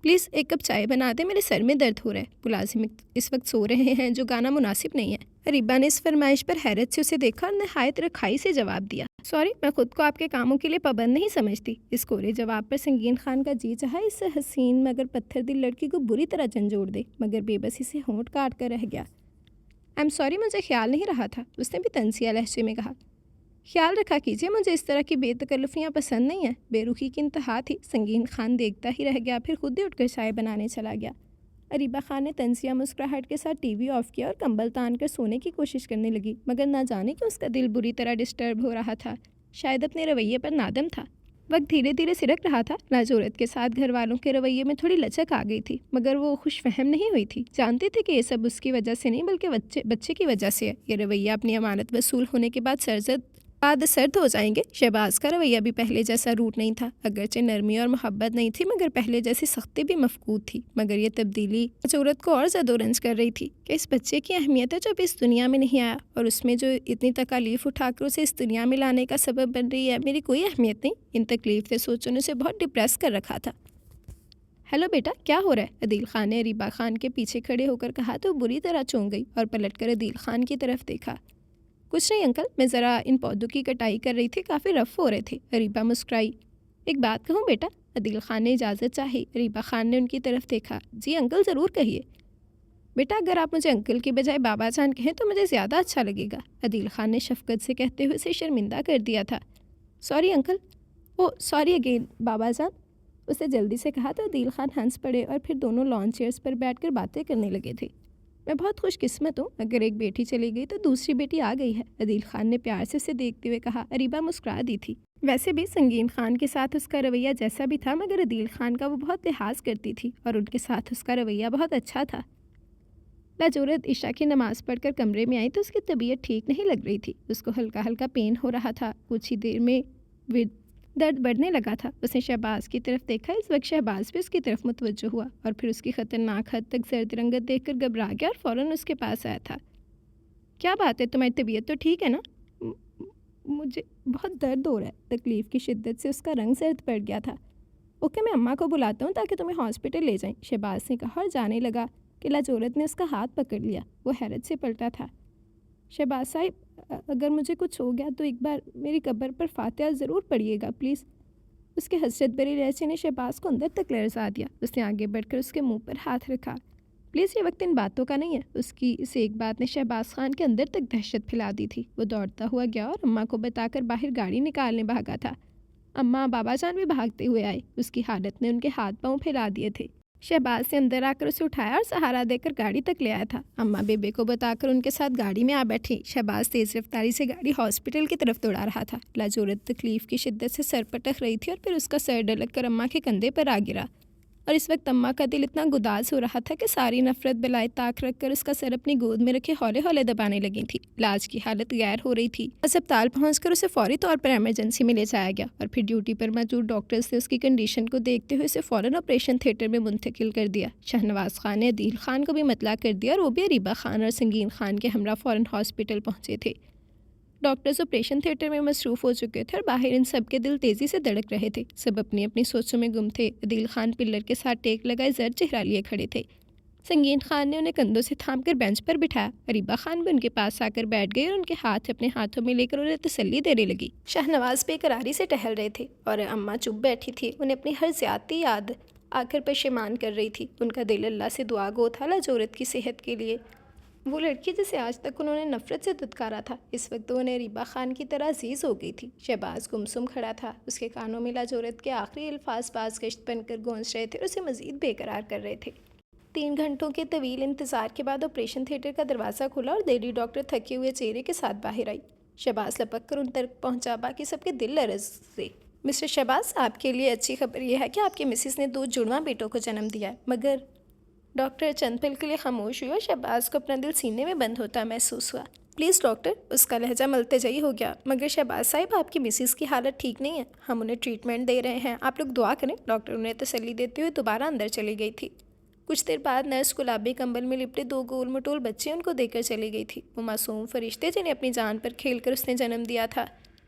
پلیز ایک کپ چائے بنا دے، میرے سر میں درد ہو رہا ہے۔ ملازم اس وقت سو رہے ہیں، جو گانا مناسب نہیں ہے۔ اریبہ نے اس فرمائش پر حیرت سے اسے دیکھا اور نہایت رکھائی سے جواب دیا، سوری، میں خود کو آپ کے کاموں کے لیے پابند نہیں سمجھتی۔ اس کورے جواب پر سنگین خان کا جی چاہا اس حسین مگر پتھر دل لڑکی کو بری طرح جھنجھوڑ دے، مگر بے بسی سے ہونٹ کاٹ کر رہ گیا۔ ایم سوری، مجھے خیال نہیں رہا تھا، اس نے بھی تنزیہ لہجے میں کہا۔ خیال رکھا کیجیے، مجھے اس طرح کی بے تکلفیاں پسند نہیں ہیں۔ بے رخی کی انتہا تھی۔ سنگین خان دیکھتا ہی رہ گیا، پھر خود ہی اٹھ کر چائے بنانے چلا گیا۔ اریبہ خان نے تنزیہ مسکراہٹ کے ساتھ ٹی وی آف کیا اور کمبل تان کر سونے کی کوشش کرنے لگی، مگر نہ جانے کہ اس کا دل بری طرح ڈسٹرب ہو رہا تھا۔ شاید اپنے رویے پر نادم تھا۔ وقت دھیرے دھیرے سرک رہا تھا۔ لاجورد کے ساتھ گھر والوں کے رویے میں تھوڑی لچک آ گئی تھی، مگر وہ خوش فہم نہیں ہوئی تھی۔ جانتی تھی کہ یہ سب اس کی وجہ سے نہیں بلکہ بچے کی وجہ سے ہے۔ یہ رویہ اپنی امانت وصول ہونے کے بعد سرد ہو جائیں گے۔ شہباز کا رویہ بھی پہلے جیسا روٹ نہیں تھا، اگرچہ نرمی اور محبت نہیں تھی، مگر پہلے جیسی سختی بھی مفقود تھی۔ مگر یہ تبدیلی لاجورد کو اور زد و رنج کر رہی تھی کہ اس بچے کی اہمیت ہے جو ابھی اس دنیا میں نہیں آیا، اور اس میں جو اتنی تکالیف اٹھا کر اسے اس دنیا میں لانے کا سبب بن رہی ہے، میری کوئی اہمیت نہیں۔ ان تکلیف سے سوچوں نے اسے بہت ڈپریس کر رکھا تھا۔ ہیلو بیٹا، کیا ہو رہا ہے؟ عدیل خان نے اریبہ خان کے پیچھے کھڑے ہو کر کہا تو بری طرح چونک گئی اور پلٹ کر عدیل خان کی طرف دیکھا۔ کچھ نہیں انکل، میں ذرا ان پودوں کی کٹائی کر رہی تھی، کافی رف ہو رہے تھے۔ اریبہ مسکرائی۔ ایک بات کہوں بیٹا؟ عدیل خان نے اجازت چاہی۔ اریبہ خان نے ان کی طرف دیکھا۔ جی انکل، ضرور کہیے۔ بیٹا، اگر آپ مجھے انکل کی بجائے بابا جان کہیں تو مجھے زیادہ اچھا لگے گا، عدیل خان نے شفقت سے کہتے ہوئے اسے شرمندہ کر دیا تھا۔ سوری انکل، او سوری اگین بابا جان، اسے جلدی سے کہا تو عدیل خان ہنس پڑے اور پھر دونوں لان چیئرز پر بیٹھ کر باتیں کرنے لگے تھے۔ میں بہت خوش قسمت ہوں، اگر ایک بیٹی چلی گئی تو دوسری بیٹی آ گئی ہے، عدیل خان نے پیار سے اسے دیکھتے ہوئے کہا۔ اریبہ مسکرا دی تھی۔ ویسے بھی سنگین خان کے ساتھ اس کا رویہ جیسا بھی تھا، مگر عدیل خان کا وہ بہت لحاظ کرتی تھی اور ان کے ساتھ اس کا رویہ بہت اچھا تھا۔ لاجورد عشاء کی نماز پڑھ کر کمرے میں آئی تو اس کی طبیعت ٹھیک نہیں لگ رہی تھی۔ اس کو ہلکا ہلکا پین ہو رہا تھا۔ کچھ ہی دیر میں درد بڑھنے لگا تھا۔ اس نے شہباز کی طرف دیکھا۔ اس وقت شہباز بھی اس کی طرف متوجہ ہوا اور پھر اس کی خطرناک حد تک زرد رنگت دیکھ کر گھبرا گیا اور فوراً اس کے پاس آیا تھا۔ کیا بات ہے، تمہاری طبیعت تو ٹھیک ہے نا؟ مجھے بہت درد ہو رہا ہے۔ تکلیف کی شدت سے اس کا رنگ زرد پڑ گیا تھا۔ اوکے، میں اماں کو بلاتا ہوں تاکہ تمہیں ہاسپٹل لے جائیں، شہباز نے کہا اور جانے لگا کہ لاجورد نے اس کا ہاتھ پکڑ لیا۔ وہ حیرت سے پلٹا تھا۔ شہباز صاحب، اگر مجھے کچھ ہو گیا تو ایک بار میری قبر پر فاتحہ ضرور پڑھیے گا پلیز۔ اس کے حسرت بھرے لہجے نے شہباز کو اندر تک لرزا دیا۔ اس نے آگے بڑھ کر اس کے منہ پر ہاتھ رکھا۔ پلیز، یہ وقت ان باتوں کا نہیں ہے۔ اس ایک بات نے شہباز خان کے اندر تک دہشت پھیلا دی تھی۔ وہ دوڑتا ہوا گیا اور اماں کو بتا کر باہر گاڑی نکالنے بھاگا تھا۔ اماں بابا جان بھی بھاگتے ہوئے آئے۔ اس کی حالت نے ان کے ہاتھ پاؤں پھیلا دیے تھے۔ شہباز نے اندر آ کر اسے اٹھایا اور سہارا دے کر گاڑی تک لے آیا تھا۔ اماں بیبے کو بتا کر ان کے ساتھ گاڑی میں آ بیٹھی۔ شہباز تیز رفتاری سے گاڑی ہاسپٹل کی طرف دوڑا رہا تھا۔ لاجورد تکلیف کی شدت سے سر پٹک رہی تھی اور پھر اس کا سر ڈلک کر اماں کے کندھے پر آ گرا، اور اس وقت اماں کا دل اتنا گداز ہو رہا تھا کہ ساری نفرت بلائے طاق رکھ کر اس کا سر اپنی گود میں رکھے ہولے ہولے دبانے لگی تھی۔ لاج کی حالت غیر ہو رہی تھی۔ اسپتال پہنچ کر اسے فوری طور پر ایمرجنسی میں لے جایا گیا اور پھر ڈیوٹی پر موجود ڈاکٹرز نے اس کی کنڈیشن کو دیکھتے ہوئے اسے فوراً آپریشن تھیٹر میں منتقل کر دیا۔ شہنواز خان نے عدیل خان کو بھی مطلع کر دیا اور وہ بھی اریبہ خان اور سنگین خان کے ہمراہ فوراً ہاسپٹل پہنچے تھے۔ ڈاکٹرز آپریشن تھیٹر میں مصروف ہو چکے تھے اور باہر ان سب کے دل تیزی سے دھڑک رہے تھے۔ سب اپنی اپنی سوچوں میں گم تھے۔ عدیل خان پلر کے ساتھ ٹیک لگائے زر چہرہ لیے کھڑے تھے۔ سنگین خان نے انہیں کندھوں سے تھام کر بینچ پر بٹھایا۔ اریبہ خان بھی ان کے پاس آ کر بیٹھ گئی اور ان کے ہاتھ اپنے ہاتھوں میں لے کر انہیں تسلی دینے لگی۔ شاہنواز بے قراری سے ٹہل رہے تھے اور اماں چپ بیٹھی تھی، انہیں اپنی ہر زیادتی یاد آ کر پشیمان کر رہی تھی۔ ان کا دل اللہ سے دعا گو تھا لاجورت کی صحت کے لیے۔ وہ لڑکی جسے آج تک انہوں نے نفرت سے دھتکارا تھا، اس وقت وہ انہیں اریبہ خان کی طرح عزیز ہو گئی تھی۔ شہباز گمسم کھڑا تھا، اس کے کانوں میں لاجورت کے آخری الفاظ باز گشت بن کر گونج رہے تھے اور اسے مزید بے قرار کر رہے تھے۔ 3 گھنٹوں کے طویل انتظار کے بعد آپریشن تھیٹر کا دروازہ کھلا اور لیڈی ڈاکٹر تھکے ہوئے چہرے کے ساتھ باہر آئی۔ شہباز لپک کر ان تک پہنچا، باقی سب کے دل لرزے۔ مسٹر شہباز، آپ کے لیے اچھی خبر یہ ہے کہ آپ کے مسز نے 2 جڑواں بیٹوں کو جنم دیا ہے، مگر ڈاکٹر چند پل کے لیے خاموش ہوئی اور شہباز کو اپنا دل سینے میں بند ہوتا محسوس ہوا۔ پلیز ڈاکٹر، اس کا لہجہ ملتجئی ہو گیا، مگر شہباز صاحب آپ کی مسز کی حالت ٹھیک نہیں ہے، ہم انہیں ٹریٹمنٹ دے رہے ہیں، آپ لوگ دعا کریں۔ ڈاکٹر انہیں تسلی دیتے ہوئے دوبارہ اندر چلی گئی تھی۔ کچھ دیر بعد نرس گلابی کمبل میں لپٹے 2 گول مٹول بچے ان کو دے کر چلی گئی تھی، وہ معصوم فرشتے جنہیں اپنی جان پر کھیل کر اس نے جنم دیا تھا۔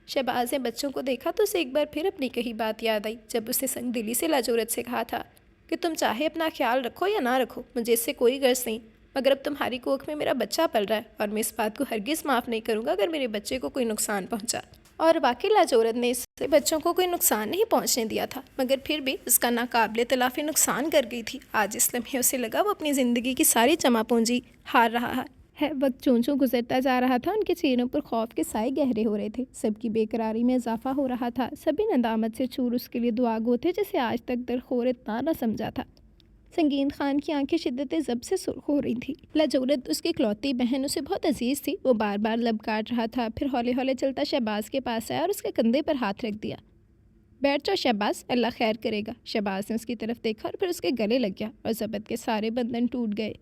شہباز نے بچوں کو دیکھا تو اسے ایک بار پھر اپنی کہی بات یاد آئی، جب اس نے سنگ دلی سے لاجورت سے کہا تھا کہ تم چاہے اپنا خیال رکھو یا نہ رکھو، مجھے اس سے کوئی غرض نہیں، مگر اب تمہاری کوکھ میں میرا بچہ پل رہا ہے اور میں اس بات کو ہرگز معاف نہیں کروں گا اگر میرے بچے کو کوئی نقصان پہنچا۔ اور واقعی لاجورت نے اس سے بچوں کو کوئی نقصان نہیں پہنچنے دیا تھا، مگر پھر بھی اس کا ناقابل تلافی نقصان کر گئی تھی۔ آج اس لمحے اسے لگا وہ اپنی زندگی کی ساری جمع پونجی ہار رہا ہے۔ وقت چون چون گزرتا جا رہا تھا، ان کے چہروں پر خوف کے سائے گہرے ہو رہے تھے، سب کی بے قراری میں اضافہ ہو رہا تھا، سبھی ندامت سے چور اس کے لیے دعا گو تھے جسے آج تک درخور اتنا نہ سمجھا تھا۔ سنگین خان کی آنکھیں شدت ضبط سے سرخ ہو رہی تھیں۔ لاجورت اس کی اکلوتی بہن اسے بہت عزیز تھی، وہ بار بار لب کاٹ رہا تھا، پھر ہولے ہولے چلتا شہباز کے پاس آیا اور اس کے کندھے پر ہاتھ رکھ دیا۔ بیٹھ جاؤ شہباز، اللہ خیر کرے گا۔ شہباز نے اس کی طرف دیکھا اور پھر اس کے گلے لگ گیا اور ضبط کے سارے بندھن ٹوٹ گئے۔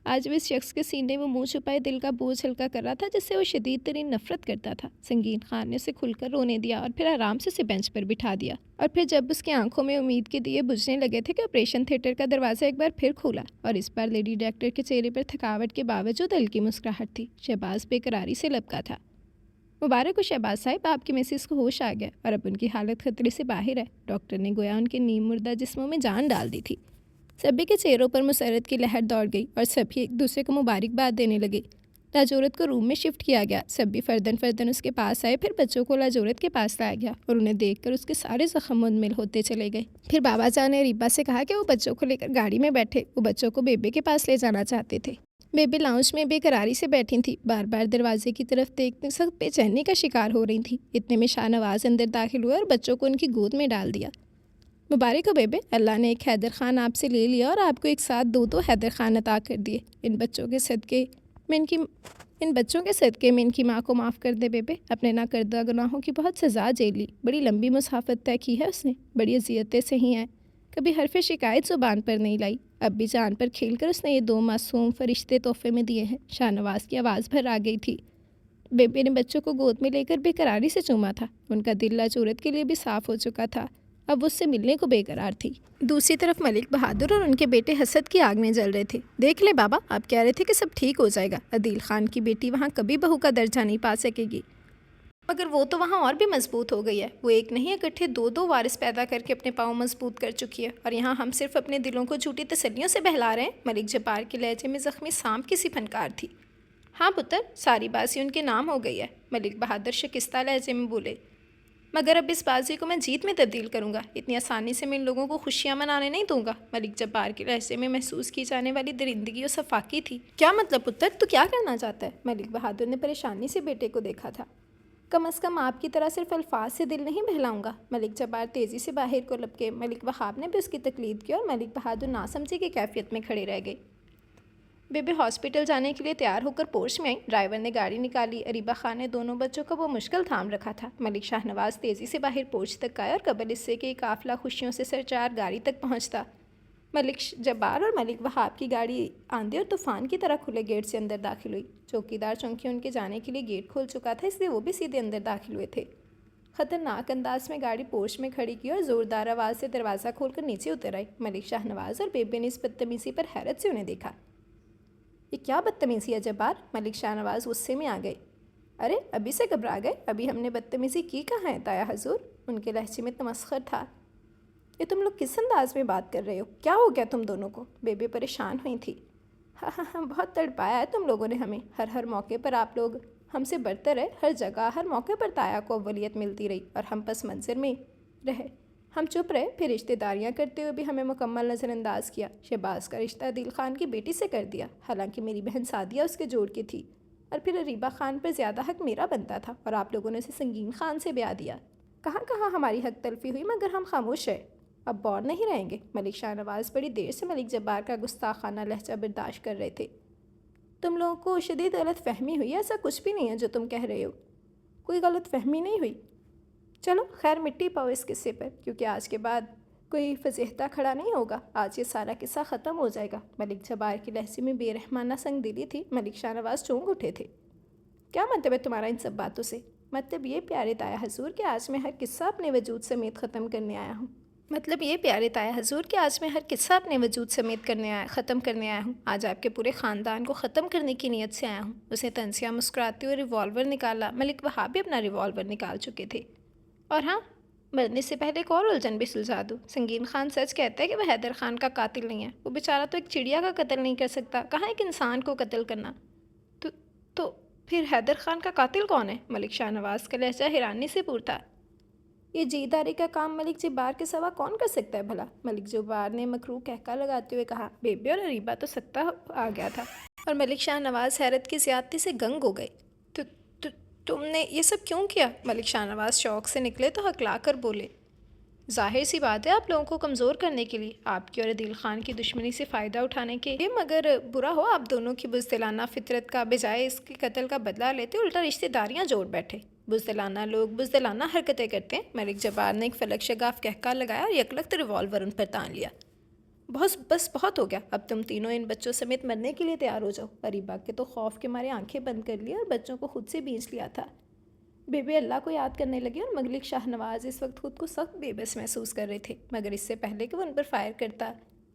آج بھی اس شخص کے سینے میں منہ چھپائے دل کا بوجھ ہلکا کر رہا تھا جس سے وہ شدید ترین نفرت کرتا تھا۔ سنگین خان نے اسے کھل کر رونے دیا اور پھر آرام سے اسے بینچ پر بٹھا دیا، اور پھر جب اس کی آنکھوں میں امید کے دیے بجھنے لگے تھے کہ آپریشن تھیٹر کا دروازہ ایک بار پھر کھولا، اور اس بار لیڈی ڈاکٹر کے چہرے پر تھکاوٹ کے باوجود ہلکی مسکراہٹ تھی۔ شہباز بے قراری سے لبکا تھا۔ مبارک ہو شہباز صاحب، آپ کی مسز کو ہوش آ گیا اور اب ان کی حالت خطرے سے باہر ہے۔ ڈاکٹر نے گویا ان کے نیم مردہ جسموں میں جان ڈال دی تھی۔ سبھی کے چہروں پر مسرت کی لہر دوڑ گئی اور سبھی ایک دوسرے کو مبارکباد دینے لگے۔ لاجورت کو روم میں شفٹ کیا گیا، سبھی فردن فردن اس کے پاس آئے، پھر بچوں کو لاجورت کے پاس لایا گیا اور انہیں دیکھ کر اس کے سارے زخم منمل ہوتے چلے گئے۔ پھر بابا جان نے اریبہ سے کہا کہ وہ بچوں کو لے کر گاڑی میں بیٹھے، وہ بچوں کو بیبے کے پاس لے جانا چاہتے تھے۔ بیبی لاؤنج میں بے قراری سے بیٹھی تھی، بار بار دروازے کی طرف دیکھتے سخت بے چینی کا شکار ہو رہی تھی۔ اتنے میں شاہنواز اندر داخل ہوئے اور بچوں کو ان کی گود میں ڈال دیا۔ مبارک ہو بیبے، اللہ نے ایک حیدر خان آپ سے لے لیا اور آپ کو ایک ساتھ 2 حیدر خان عطا کر دیے۔ ان بچوں کے صدقے میں ان کی ماں کو معاف کر دے بیبے، اپنے ناکردہ گناہوں کی بہت سزا جھیل لی، بڑی لمبی مسافت طے کی ہے اس نے، بڑی اذیتیں سہی ہیں، کبھی حرف شکایت زبان پر نہیں لائی، اب بھی جان پر کھیل کر اس نے یہ 2 معصوم فرشتے تحفے میں دیے ہیں۔ شاہنواز کی آواز بھر آ گئی تھی۔ بیبے نے بچوں کو گود میں لے کر بے قراری سے چوما تھا، ان کا دل لاجورت کے لیے بھی صاف ہو چکا تھا، اب اس سے ملنے کو بے قرار تھی۔ دوسری طرف ملک بہادر اور ان کے بیٹے حسد کی آگ میں جل رہے تھے۔ دیکھ لے بابا، آپ کہہ رہے تھے کہ سب ٹھیک ہو جائے گا، عدیل خان کی بیٹی وہاں کبھی بہو کا درجہ نہیں پا سکے گی، مگر وہ تو وہاں اور بھی مضبوط ہو گئی ہے، وہ ایک نہیں اکٹھے 2 وارث پیدا کر کے اپنے پاؤں مضبوط کر چکی ہے، اور یہاں ہم صرف اپنے دلوں کو جھوٹی تسلیوں سے بہلا رہے ہیں۔ ملک جبار کے لہجے میں زخمی سانپ کی سی پھنکار تھی۔ ہاں پتر، ساری بازی ان کے نام ہو گئی ہے، ملک بہادر شکستہ لہجے میں بولے، مگر اب اس بازی کو میں جیت میں تبدیل کروں گا، اتنی آسانی سے میں ان لوگوں کو خوشیاں منانے نہیں دوں گا۔ ملک جبار کے لہجے میں محسوس کی جانے والی درندگی اور صفاقی تھی۔ کیا مطلب پتر، تو کیا کرنا چاہتا ہے؟ ملک بہادر نے پریشانی سے بیٹے کو دیکھا تھا۔ کم از کم آپ کی طرح صرف الفاظ سے دل نہیں بہلاؤں گا۔ ملک جبار تیزی سے باہر کو لپکے، ملک وہاب نے بھی اس کی تقلید کی اور ملک بہادر ناسمجھی کی کیفیت میں کھڑے رہ گئے۔ بیبی ہاسپٹل جانے کے لیے تیار ہو کر پورچ میں آئی، ڈرائیور نے گاڑی نکالی، اریبہ خان نے دونوں بچوں کا وہ مشکل تھام رکھا تھا۔ ملک شاہنواز تیزی سے باہر پورچ تک آیا اور قبل اس سے کہ ایک قافلہ خوشیوں سے سرچار گاڑی تک پہنچتا، ملک جبار اور ملک وہاب کی گاڑی آندھی اور طوفان کی طرح کھلے گیٹ سے اندر داخل ہوئی۔ چوکیدار چونکہ ان کے جانے کے لیے گیٹ کھول چکا تھا، اس لیے وہ بھی سیدھے اندر داخل ہوئے تھے۔ خطرناک انداز میں گاڑی پورچ میں کھڑی کی اور زوردار آواز سے دروازہ کھول کر نیچے اتر آئی۔ ملک شاہنواز اور بیبے نے اس بدتمیزی پر حیرت سے انہیں دیکھا۔ یہ کیا بدتمیزی ہے جبار؟ ملک شاہنواز غصے میں آ گئے۔ ارے ابھی سے گھبرا گئے، ابھی ہم نے بدتمیزی کی کہاں ہے تایا حضور؟ ان کے لہجے میں تمسخر تھا۔ یہ تم لوگ کس انداز میں بات کر رہے ہو؟ کیا ہو گیا تم دونوں کو؟ بیبے پریشان ہوئی تھی۔ ہاں ہاں ہاں، بہت تڑپایا ہے تم لوگوں نے ہمیں، ہر موقع پر آپ لوگ ہم سے برتر ہے، ہر جگہ ہر موقع پر تایا کو اولیت ملتی رہی اور ہم پس منظر میں رہے۔ ہم چپ رہے، پھر رشتہ داریاں کرتے ہوئے بھی ہمیں مکمل نظر انداز کیا۔ شہباز کا رشتہ عدیل خان کی بیٹی سے کر دیا، حالانکہ میری بہن سعدیہ اس کے جوڑ کی تھی، اور پھر اریبہ خان پر زیادہ حق میرا بنتا تھا، اور آپ لوگوں نے اسے سنگین خان سے بیاہ دیا۔ کہاں کہاں ہماری حق تلفی ہوئی، مگر ہم خاموش رہے۔ اب بور نہیں رہیں گے۔ ملک شاہ نواز بڑی دیر سے ملک جبار کا گستاخانہ لہجہ برداشت کر رہے تھے۔ تم لوگوں کو شدید غلط فہمی ہوئی، ایسا کچھ بھی نہیں ہے جو تم کہہ رہے ہو، کوئی غلط فہمی نہیں ہوئی۔ چلو خیر مٹی پاؤ اس قصے پر، کیونکہ آج کے بعد کوئی فضیحتہ کھڑا نہیں ہوگا، آج یہ سارا قصہ ختم ہو جائے گا۔ ملک جبار کی لہجے میں بے رحمانہ سنگ دلی تھی۔ ملک شاہ نواز چونک اٹھے تھے۔ کیا مطلب ہے تمہارا ان سب باتوں سے؟ مطلب یہ پیارے تایا حضور کہ آج میں ہر قصہ اپنے وجود سمیت ختم کرنے آیا ہوں۔ ختم کرنے آیا ہوں۔ آج آپ کے پورے خاندان کو ختم کرنے کی نیت سے آیا ہوں۔ اسے تنزیہ مسکراتے ہوئے ریوالور نکالا۔ ملک وہاب بھی اپنا ریوالور نکال چکے تھے۔ اور ہاں، مرنے سے پہلے ایک اور الجھن بھی سلجھا دوں۔ سنگین خان سچ کہتا ہے کہ وہ حیدر خان کا قاتل نہیں ہے۔ وہ بیچارہ تو ایک چڑیا کا قتل نہیں کر سکتا، کہاں ایک انسان کو قتل کرنا۔ تو پھر حیدر خان کا قاتل کون ہے؟ ملک شاہ نواز کا لہجہ حیرانی سے پورتا۔ یہ جیداری کا کام ملک جبار کے سوا کون کر سکتا ہے بھلا؟ ملک جبار نے مکروہ کہکا لگاتے ہوئے کہا۔ بیبے اور اریبہ تو سکتا آ گیا تھا، اور ملک شاہ نواز حیرت کی زیادتی سے گنگ ہو گئے۔ تم نے یہ سب کیوں کیا؟ ملک شاہ نواز شوق سے نکلے تو ہکلا کر بولے۔ ظاہر سی بات ہے، آپ لوگوں کو کمزور کرنے کے لیے، آپ کی اور عدیل خان کی دشمنی سے فائدہ اٹھانے کے لیے۔ مگر برا ہو آپ دونوں کی بزدلانہ فطرت کا، بجائے اس کے قتل کا بدلہ لیتے الٹا رشتہ داریاں جوڑ بیٹھے۔ بزدلانہ لوگ بزدلانہ حرکتیں کرتے ہیں۔ ملک جبار نے ایک فلک شگاف کہکا لگایا اور یکلخت ریوالور ان پر تان لیا۔ بس بہت ہو گیا، اب تم تینوں ان بچوں سمیت مرنے کے لیے تیار ہو جاؤ۔ اریبہ کے تو خوف کے مارے آنکھیں بند کر لی اور بچوں کو خود سے بینچ لیا تھا۔ بیبے اللہ کو یاد کرنے لگے، اور ملک شاہ نواز اس وقت خود کو سخت بے بس محسوس کر رہے تھے، مگر اس سے پہلے کہ وہ ان پر فائر کرتا،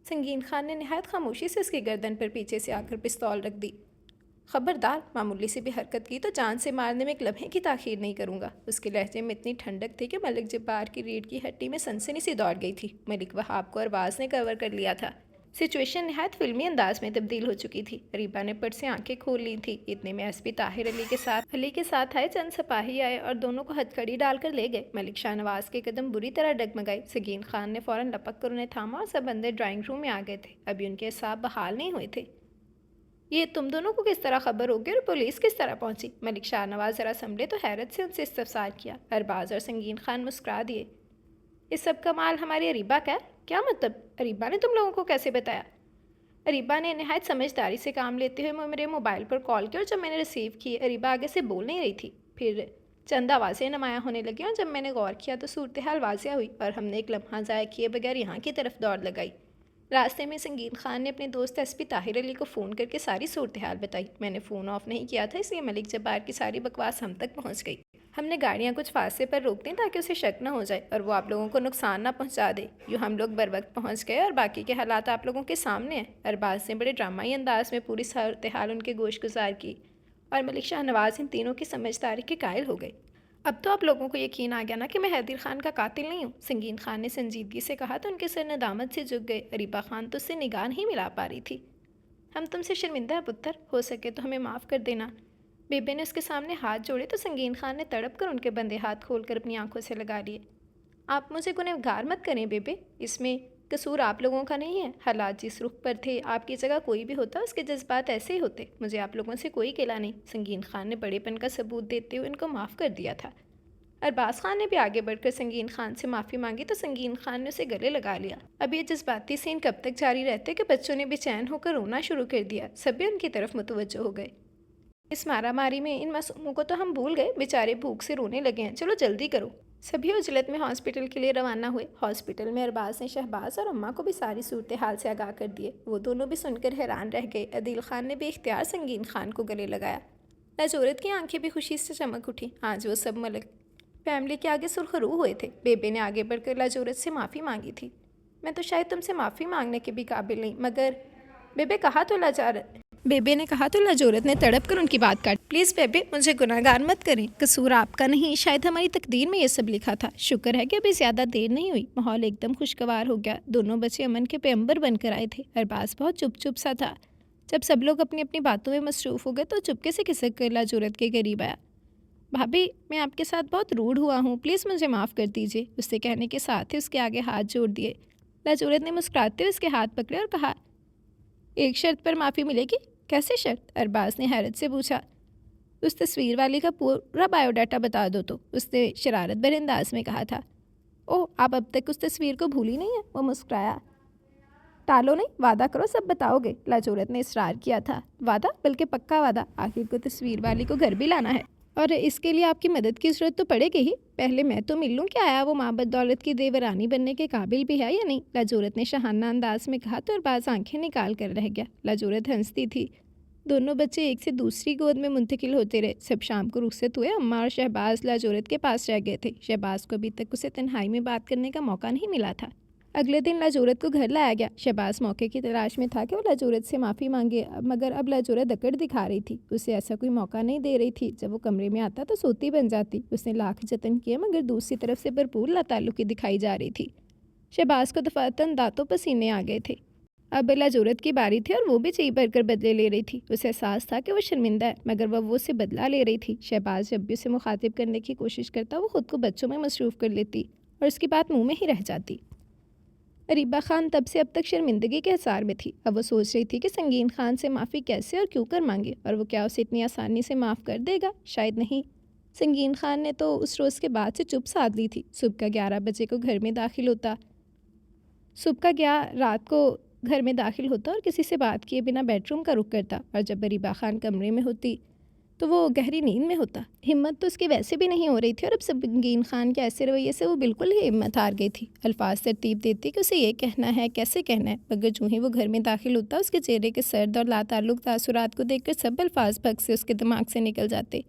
سنگین خان نے نہایت خاموشی سے اس کی گردن پر پیچھے سے آ کر پستول رکھ دی۔ خبردار، معمولی سی بھی حرکت کی تو جان سے مارنے میں ایک لمحے کی تاخیر نہیں کروں گا۔ اس کے لہجے میں اتنی ٹھنڈک تھی کہ ملک جبار کی ریڑھ کی ہڈی میں سنسنی سی دوڑ گئی تھی۔ ملک وہاب کو ارباز نے کور کر لیا تھا۔ سچویشن نہایت فلمی انداز میں تبدیل ہو چکی تھی۔ اریبہ نے پٹ سے آنکھیں کھول لی تھی۔ اتنے میں ایس پی طاہر علی کے ساتھ آئے چند سپاہی آئے اور دونوں کو ہتھکڑی ڈال کر لے گئے۔ ملک شاہ نواز کے قدم بری طرح ڈگمگائے۔ سنگین خان نے فوراً لپک کر انہیں تھاما اور سب اندر ڈرائنگ روم میں آ گئے تھے۔ ابھی ان کے اعصاب بحال نہیں ہوئے تھے۔ یہ تم دونوں کو کس طرح خبر ہوگی اور پولیس کس طرح پہنچی؟ ملک شاہ نواز ذرا سنبھلے تو حیرت سے ان سے استفسار کیا۔ ارباز اور سنگین خان مسکرا دیے۔ اس سب کا مال ہماری اریبہ کا ہے؟ کیا مطلب؟ اریبہ نے تم لوگوں کو کیسے بتایا؟ اریبہ نے نہایت سمجھداری سے کام لیتے ہوئے میرے موبائل پر کال کی، اور جب میں نے ریسیو کی، اریبہ آگے سے بول نہیں رہی تھی۔ پھر چند آوازیں نمایاں ہونے لگیں، اور جب میں نے غور کیا تو صورتحال واضح ہوئی، اور ہم نے ایک لمحہ ضائع کیے بغیر یہاں کی طرف دوڑ لگائی۔ راستے میں سنگین خان نے اپنے دوست ایس پی طاہر علی کو فون کر کے ساری صورتحال بتائی۔ میں نے فون آف نہیں کیا تھا، اس لیے ملک جبار کی ساری بکواس ہم تک پہنچ گئی۔ ہم نے گاڑیاں کچھ فاصلے پر روک دیں تاکہ اسے شک نہ ہو جائے اور وہ آپ لوگوں کو نقصان نہ پہنچا دے۔ یوں ہم لوگ بر وقت پہنچ گئے اور باقی کے حالات آپ لوگوں کے سامنے ہیں۔ ارباز نے بڑے ڈرامائی انداز میں پوری صورتحال ان کے گوش گزار کی، اور ملک شاہ نواز ان تینوں کی سمجھداری کے قائل ہو گئے۔ اب تو آپ لوگوں کو یقین آ گیا نا کہ میں حیدر خان کا قاتل نہیں ہوں؟ سنگین خان نے سنجیدگی سے کہا تو ان کے سر ندامت سے جھک گئے۔ اریبہ خان تو اس سے نگاہ نہیں ملا پا رہی تھی۔ ہم تم سے شرمندہ ہیں پتر، ہو سکے تو ہمیں معاف کر دینا۔ بیبے نے اس کے سامنے ہاتھ جوڑے تو سنگین خان نے تڑپ کر ان کے بندے ہاتھ کھول کر اپنی آنکھوں سے لگا لیے۔ آپ مجھے گنہگار مت کریں بیبے، اس میں قصور آپ لوگوں کا نہیں ہے۔ حالات جس رخ پر تھے، آپ کی جگہ کوئی بھی ہوتا اس کے جذبات ایسے ہی ہوتے۔ مجھے آپ لوگوں سے کوئی گلہ نہیں۔ سنگین خان نے بڑے پن کا ثبوت دیتے ہوئے ان کو معاف کر دیا تھا۔ ارباز خان نے بھی آگے بڑھ کر سنگین خان سے معافی مانگی تو سنگین خان نے اسے گلے لگا لیا۔ اب یہ جذباتی سین کب تک جاری رہتے کہ بچوں نے بے چین ہو کر رونا شروع کر دیا۔ سبھی ان کی طرف متوجہ ہو گئے۔ اس مارا ماری میں ان معصوموں کو تو ہم بھول گئے، بیچارے بھوک سے رونے لگے ہیں، چلو جلدی کرو۔ سبھی عجلت میں ہاسپٹل کے لیے روانہ ہوئے۔ ہاسپٹل میں ارباز نے شہباز اور اماں کو بھی ساری صورتحال سے آگاہ کر دیے۔ وہ دونوں بھی سن کر حیران رہ گئے۔ عدیل خان نے بے اختیار سنگین خان کو گلے لگایا۔ لاجورت کی آنکھیں بھی خوشی سے چمک اٹھی۔ آج وہ سب ملک فیملی کے آگے سرخرو ہوئے تھے۔ بیبے نے آگے بڑھ کر لاجورت سے معافی مانگی تھی۔ میں تو شاید تم سے معافی مانگنے کے بھی قابل نہیں، مگر بیبے نے کہا تو لاجورت نے تڑپ کر ان کی بات کاٹ۔ پلیز بیبے، مجھے گناہگار مت کریں، قصور آپ کا نہیں، شاید ہماری تقدیر میں یہ سب لکھا تھا۔ شکر ہے کہ ابھی زیادہ دیر نہیں ہوئی۔ ماحول ایک دم خوشگوار ہو گیا۔ دونوں بچے امن کے پیغمبر بن کر آئے تھے۔ ارباز بہت چپ چپ سا تھا۔ جب سب لوگ اپنی اپنی باتوں میں مصروف ہو گئے تو چپکے سے کھسک کر لاجورت کے قریب آیا۔ بھابھی، میں آپ کے ساتھ بہت روڈ ہوا ہوں، پلیز مجھے معاف کر دیجیے، اس سے کہنے کے ساتھ ہی اس کے آگے ہاتھ جوڑ دیے۔ لاجورت نے مسکراتے ہوئے اس کے ہاتھ پکڑے اور کہا، ایک شرط پر معافی ملے گی؟ کیسے شرط؟ ارباز نے حیرت سے پوچھا۔ اس تصویر والی کا پورا بایو ڈاٹا بتا دو تو، اس نے شرارت بھرے انداز میں کہا تھا۔ اوہ، آپ اب تک اس تصویر کو بھولی نہیں ہیں؟ وہ مسکرایا۔ ٹالو نہیں، وعدہ کرو سب بتاؤ گے، لاجورت نے اصرار کیا تھا۔ وعدہ؟ بلکہ پکا وعدہ، آخر کو تصویر والی کو گھر بھی لانا ہے، اور اس کے لیے آپ کی مدد کی ضرورت تو پڑے گی ہی۔ پہلے میں تو مل لوں کہ آیا وہ ماں بدولت کی دیورانی بننے کے قابل بھی ہے یا نہیں، لاجورت نے شاہانہ انداز میں کہا تو ارباز آنکھیں نکال کر رہ گیا۔ لاجورت ہنستی تھی۔ دونوں بچے ایک سے دوسری گود میں منتقل ہوتے رہے۔ سب شام کو رخصت ہوئے۔ اماں اور شہباز لاجورت کے پاس رہ گئے تھے۔ شہباز کو ابھی تک اسے تنہائی میں بات کرنے کا موقع نہیں ملا تھا۔ اگلے دن لاجورت کو گھر لایا گیا۔ شہباز موقع کی تلاش میں تھا کہ وہ لاجورت سے معافی مانگے، مگر اب لاجورت اکڑ دکھا رہی تھی، اسے ایسا کوئی موقع نہیں دے رہی تھی۔ جب وہ کمرے میں آتا تو سوتی بن جاتی۔ اس نے لاکھ جتن کیے مگر دوسری طرف سے بھرپور لاتعلقی دکھائی جا رہی تھی۔ شہباز کو دفعتاً دانتوں پسینے آ گئے تھے۔ اب لاجورت کی باری تھی اور وہ بھی چی بھر کر بدلے لے رہی تھی۔ اسے احساس تھا کہ وہ شرمندہ ہے، مگر وہ اسے بدلہ لے رہی تھی۔ شہباز جب بھی اسے مخاطب کرنے کی کوشش کرتا وہ خود کو بچوں میں مصروف کر لیتی اور اس کی بات منہ میں ہی رہ جاتی۔ اریبہ خان تب سے اب تک شرمندگی کے حصار میں تھی۔ اب وہ سوچ رہی تھی کہ سنگین خان سے معافی کیسے اور کیوں کر مانگے، اور وہ کیا اسے اتنی آسانی سے معاف کر دے گا؟ شاید نہیں۔ سنگین خان نے تو اس روز کے بعد سے چپ سادھ لی تھی۔ صبح کا 11 بجے کو گھر میں داخل ہوتا رات کو گھر میں داخل ہوتا اور کسی سے بات کیے بنا بیڈ روم کا رخ کرتا، اور جب اریبہ خان کمرے میں ہوتی تو وہ گہری نیند میں ہوتا۔ ہمت تو اس کی ویسے بھی نہیں ہو رہی تھی، اور اب سنگین خان کے ایسے رویے سے وہ بالکل ہی ہمت ہار گئی تھی۔ الفاظ ترتیب دیتی کہ اسے یہ کہنا ہے، کیسے کہنا ہے، مگر جو ہی وہ گھر میں داخل ہوتا اس کے چہرے کے سرد اور لاتعلق تاثرات کو دیکھ کر سب الفاظ بھگ سے اس کے دماغ سے نکل جاتے۔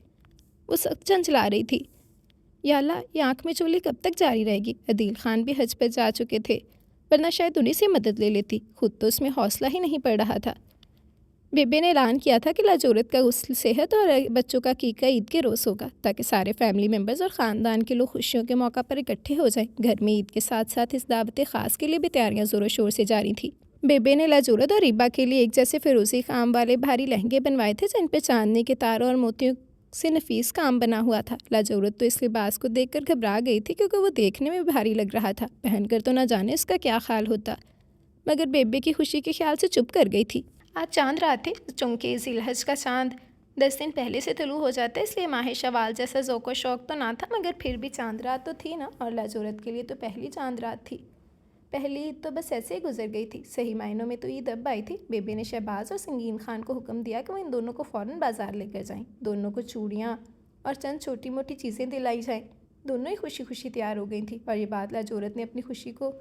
وہ سخت چنچلا رہی تھی۔ یا اللہ، یہ آنکھ میں چولی کب تک جاری رہے گی؟ عدیل خان بھی حج پر جا چکے تھے، ورنہ شاید انہیں سے مدد لے لیتی، خود تو اس میں حوصلہ ہی نہیں پڑ رہا تھا۔ بیبے نے اعلان کیا تھا کہ لاجورت کا غسل صحت اور بچوں کا عقیقہ عید کے روز ہوگا، تاکہ سارے فیملی ممبرز اور خاندان کے لوگ خوشیوں کے موقع پر اکٹھے ہو جائیں۔ گھر میں عید کے ساتھ ساتھ اس دعوت خاص کے لیے بھی تیاریاں زور و شور سے جاری تھیں۔ بیبے نے لاجورت اور ریبا کے لیے ایک جیسے فیروزی کام والے بھاری لہنگے بنوائے تھے جن پہ چاندنی کے تاروں اور موتیوں سے نفیس کام بنا ہوا تھا۔ لاجورت تو اس لباس کو دیکھ کر گھبرا گئی تھی، کیونکہ وہ دیکھنے میں بھاری لگ رہا تھا، پہن کر تو نہ جانے اس کا کیا خیال ہوتا، مگر بیبے کی خوشی کے خیال سے چپ کر گئی تھی۔ آج چاند رات تھی، چونکہ ذی الحج کا چاند 10 دن پہلے سے طلوع ہو جاتا ہے، اس لیے ماہ شوال جیسا ذوق و شوق تو نہ تھا، مگر پھر بھی چاند رات تو تھی نا، اور لاجورت کے لیے تو پہلی چاند رات تھی۔ پہلی عید تو بس ایسے ہی گزر گئی تھی، صحیح معنوں میں تو عید اب آئی تھی۔ بیبے نے شہباز اور سنگین خان کو حکم دیا کہ وہ ان دونوں کو فوراً بازار لے کر جائیں، دونوں کو چوڑیاں اور چند چھوٹی موٹی چیزیں دلائی جائیں۔ دونوں ہی خوشی خوشی تیار ہو گئی تھیں، اور یہ بات لاجورت نے اپنی خوشی کو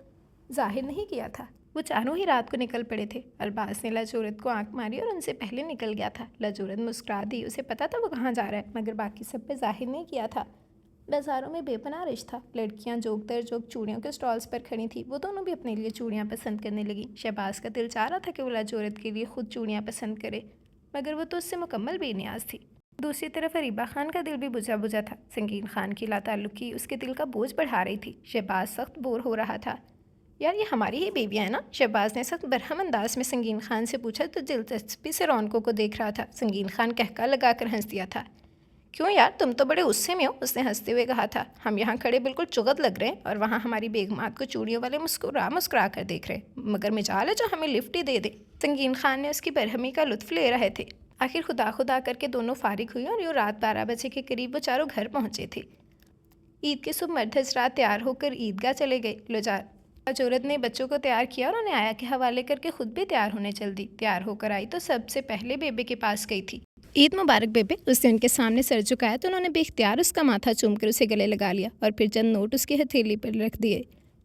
ظاہر نہیں کیا تھا۔ وہ چاروں ہی رات کو نکل پڑے تھے۔ ارباز نے لاجورت کو آنکھ ماری اور ان سے پہلے نکل گیا تھا۔ لاجورت مسکرا دی، اسے پتا تھا وہ کہاں جا رہا ہے، مگر باقی سب پہ ظاہر نہیں کیا تھا۔ بازاروں میں بے پناہ رش تھا، لڑکیاں جوک در جوک چوڑیوں کے سٹالز پر کھڑی تھیں، وہ دونوں بھی اپنے لیے چوڑیاں پسند کرنے لگیں۔ شہباز کا دل چاہ رہا تھا کہ وہ لاجورت کے لیے خود چوڑیاں پسند کرے، مگر وہ تو اس سے مکمل بے نیاز تھی۔ دوسری طرف اریبہ خان کا دل بھی بجھا بجھا تھا۔ سنگین خان کی لاتعلقی اس کے دل کا بوجھ بڑھا رہی تھی۔ شہباز سخت بور ہو رہا تھا۔ یار، یہ ہماری ہی بیویاں ہیں نا؟ شہباز نے سخت برہم انداز میں سنگین خان سے پوچھا تو دلچسپی سے رونقوں کو دیکھ رہا تھا۔ سنگین خان کہکا لگا کر ہنس دیا تھا۔ کیوں یار، تم تو بڑے غصے میں ہو، اس نے ہنستے ہوئے کہا تھا۔ ہم یہاں کھڑے بالکل چغت لگ رہے ہیں، اور وہاں ہماری بیگمات کو چوڑیوں والے مسکرا کر دیکھ رہے، مگر مجال ہے جو ہمیں لفٹ ہی دے دے۔ سنگین خان نے اس کی برہمی کا لطف لے رہے تھے۔ آخر خدا خدا کر کے دونوں فارغ ہوئی، اور یوں رات 12 بجے کے قریب وہ چاروں گھر پہنچے تھے۔ عید کے صبح مرد حضرات تیار ہو کر عیدگاہ چلے گئے۔ لاجورت نے بچوں کو تیار کیا اور انہیں آیا کے حوالے کر کے خود بھی تیار ہونے چل دی۔ تیار ہو کر آئی تو سب سے پہلے بیبے کے پاس گئی تھی۔ عید مبارک بیبے، اس نے ان کے سامنے سر جھکایا تو انہوں نے بے اختیار اس کا ماتھا چوم کر اسے گلے لگا لیا، اور پھر چند نوٹ اس کی ہتھیلی پر رکھ دیے۔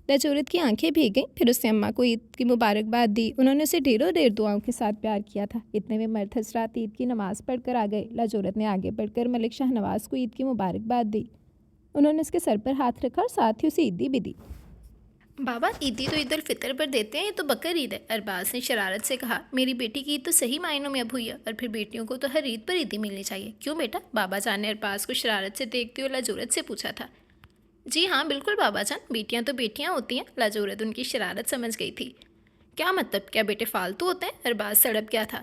لاجورت کی آنکھیں بھیگ گئیں، پھر اس نے اماں کو عید کی مبارکباد دی۔ انہوں نے اسے ڈھیروں ڈھیر دعاؤں کے ساتھ پیار کیا تھا۔ اتنے میں مرد حضرات عید کی نماز پڑھ کر آ گئے۔ لاجورت نے آگے بڑھ کر ملک شاہ نواز کو عید کی مبارکباد دی۔ انہوں نے اس کے سر پر ہاتھ رکھا اور ساتھ ہی اسے عیدی بھی دی۔ بابا، عیدی تو عید الفطر پر دیتے ہیں، یہ تو بقر عید ہے، ارباز نے شرارت سے کہا۔ میری بیٹی کی عید تو صحیح معنوں میں اب ہوئی ہے، اور پھر بیٹیوں کو تو ہر عید پر عیدی ملنی چاہیے، کیوں بیٹا؟ بابا جان نے ارباز کو شرارت سے دیکھتے ہوئے لاجورت سے پوچھا تھا۔ جی ہاں بالکل بابا جان، بیٹیاں تو بیٹیاں ہوتی ہیں، لاجورت ان کی شرارت سمجھ گئی تھی۔ کیا مطلب؟ کیا بیٹے فالتو ہوتے ہیں؟ ارباز سڑپ گیا تھا۔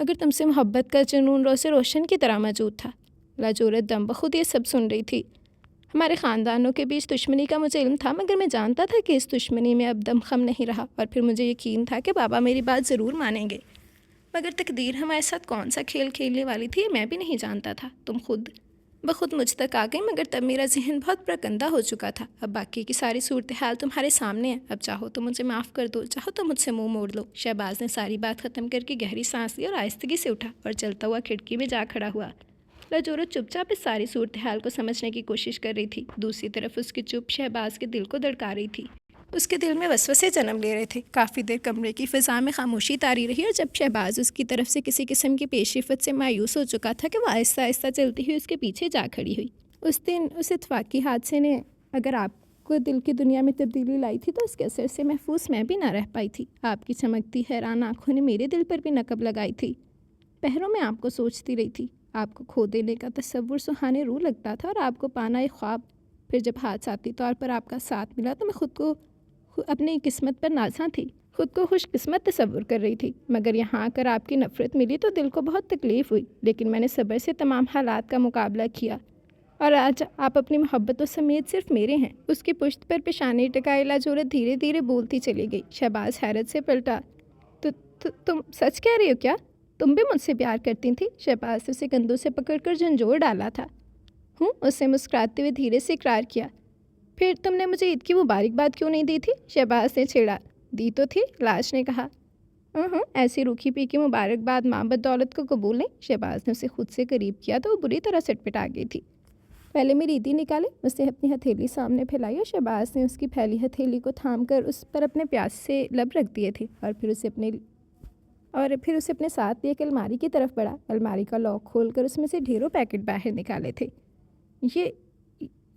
مگر تم سے محبت کا جنون روز روشن کی طرح موجود تھا۔ لاجورت دم بخود یہ سب سن رہی تھی۔ ہمارے خاندانوں کے بیچ دشمنی کا مجھے علم تھا، مگر میں جانتا تھا کہ اس دشمنی میں اب دم خم نہیں رہا، اور پھر مجھے یقین تھا کہ بابا میری بات ضرور مانیں گے۔ مگر تقدیر ہمارے ساتھ کون سا کھیل کھیلنے والی تھی یہ میں بھی نہیں جانتا تھا۔ تم خود بخود مجھ تک آ گئی، مگر تب میرا ذہن بہت پرکندہ ہو چکا تھا۔ اب باقی کی ساری صورتحال تمہارے سامنے ہے، اب چاہو تو مجھے معاف کر دو، چاہو تو مجھ سے منہ موڑ لو۔ شہباز نے ساری بات ختم کر کے گہری سانس لی اور آہستگی سے اٹھا اور چلتا ہوا کھڑکی میں جا کھڑا ہوا۔ لاجورت چپ چاپ اس ساری صورتحال کو سمجھنے کی کوشش کر رہی تھی۔ دوسری طرف اس کی چپ شہباز کے دل کو دھڑکا رہی تھی۔ اس کے دل میں وسوسے جنم لے رہے تھے۔ کافی دیر کمرے کی فضا میں خاموشی طاری رہی، اور جب شہباز اس کی طرف سے کسی قسم کی پیش رفت سے مایوس ہو چکا تھا کہ وہ آہستہ آہستہ چلتی ہوئی اس کے پیچھے جا کھڑی ہوئی۔ اس دن اس اتفاقی حادثے نے اگر آپ کو دل کی دنیا میں تبدیلی لائی تھی تو اس کے اثر سے محفوظ میں بھی نہ رہ پائی تھی۔ آپ کی چمکتی حیران آنکھوں نے میرے دل پر بھی نقب لگائی تھی۔ پہروں میں آپ کو سوچتی رہی تھی۔ آپ کو کھو دینے کا تصور سہانے روح لگتا تھا، اور آپ کو پانا ایک خواب۔ پھر جب حادثاتی طور پر آپ کا ساتھ ملا تو میں خود کو اپنی قسمت پر نازاں تھی، خود کو خوش قسمت تصور کر رہی تھی۔ مگر یہاں آ کر آپ کی نفرت ملی تو دل کو بہت تکلیف ہوئی، لیکن میں نے صبر سے تمام حالات کا مقابلہ کیا، اور آج آپ اپنی محبتوں سمیت صرف میرے ہیں۔ اس کی پشت پر پیشانی ٹکائے لاجورت دھیرے دھیرے بولتی چلی گئی۔ شہباز حیرت سے پلٹا۔ تم سچ کہہ رہی ہو کیا؟ تم بھی مجھ سے پیار کرتی تھی؟ شہباز نے اسے کندھوں سے پکڑ کر جھنجھوڑ ڈالا تھا۔ اس نے مسکراتے ہوئے دھیرے سے اقرار کیا۔ پھر تم نے مجھے عید کی مبارکباد کیوں نہیں دی تھی؟ شہباز نے چھیڑا۔ دی تو تھی، لاش نے کہا۔ ایسی روکھی پی کی مبارکباد ماں بدولت کو قبول نہیں۔ شہباز نے اسے خود سے قریب کیا تو وہ بری طرح سٹپٹا گئی تھی۔ پہلے میری عیدی نکالے۔ اس نے اپنی ہتھیلی سامنے پھیلائی اور شہباز نے اس کی پھیلی ہتھیلی کو تھام کر اس پر اپنے پیاس سے لب رکھ دیے تھے، اور پھر اسے اپنے ساتھ بھی ایک الماری کی طرف بڑھا۔ الماری کا لاک کھول کر اس میں سے ڈھیروں پیکٹ باہر نکالے تھے۔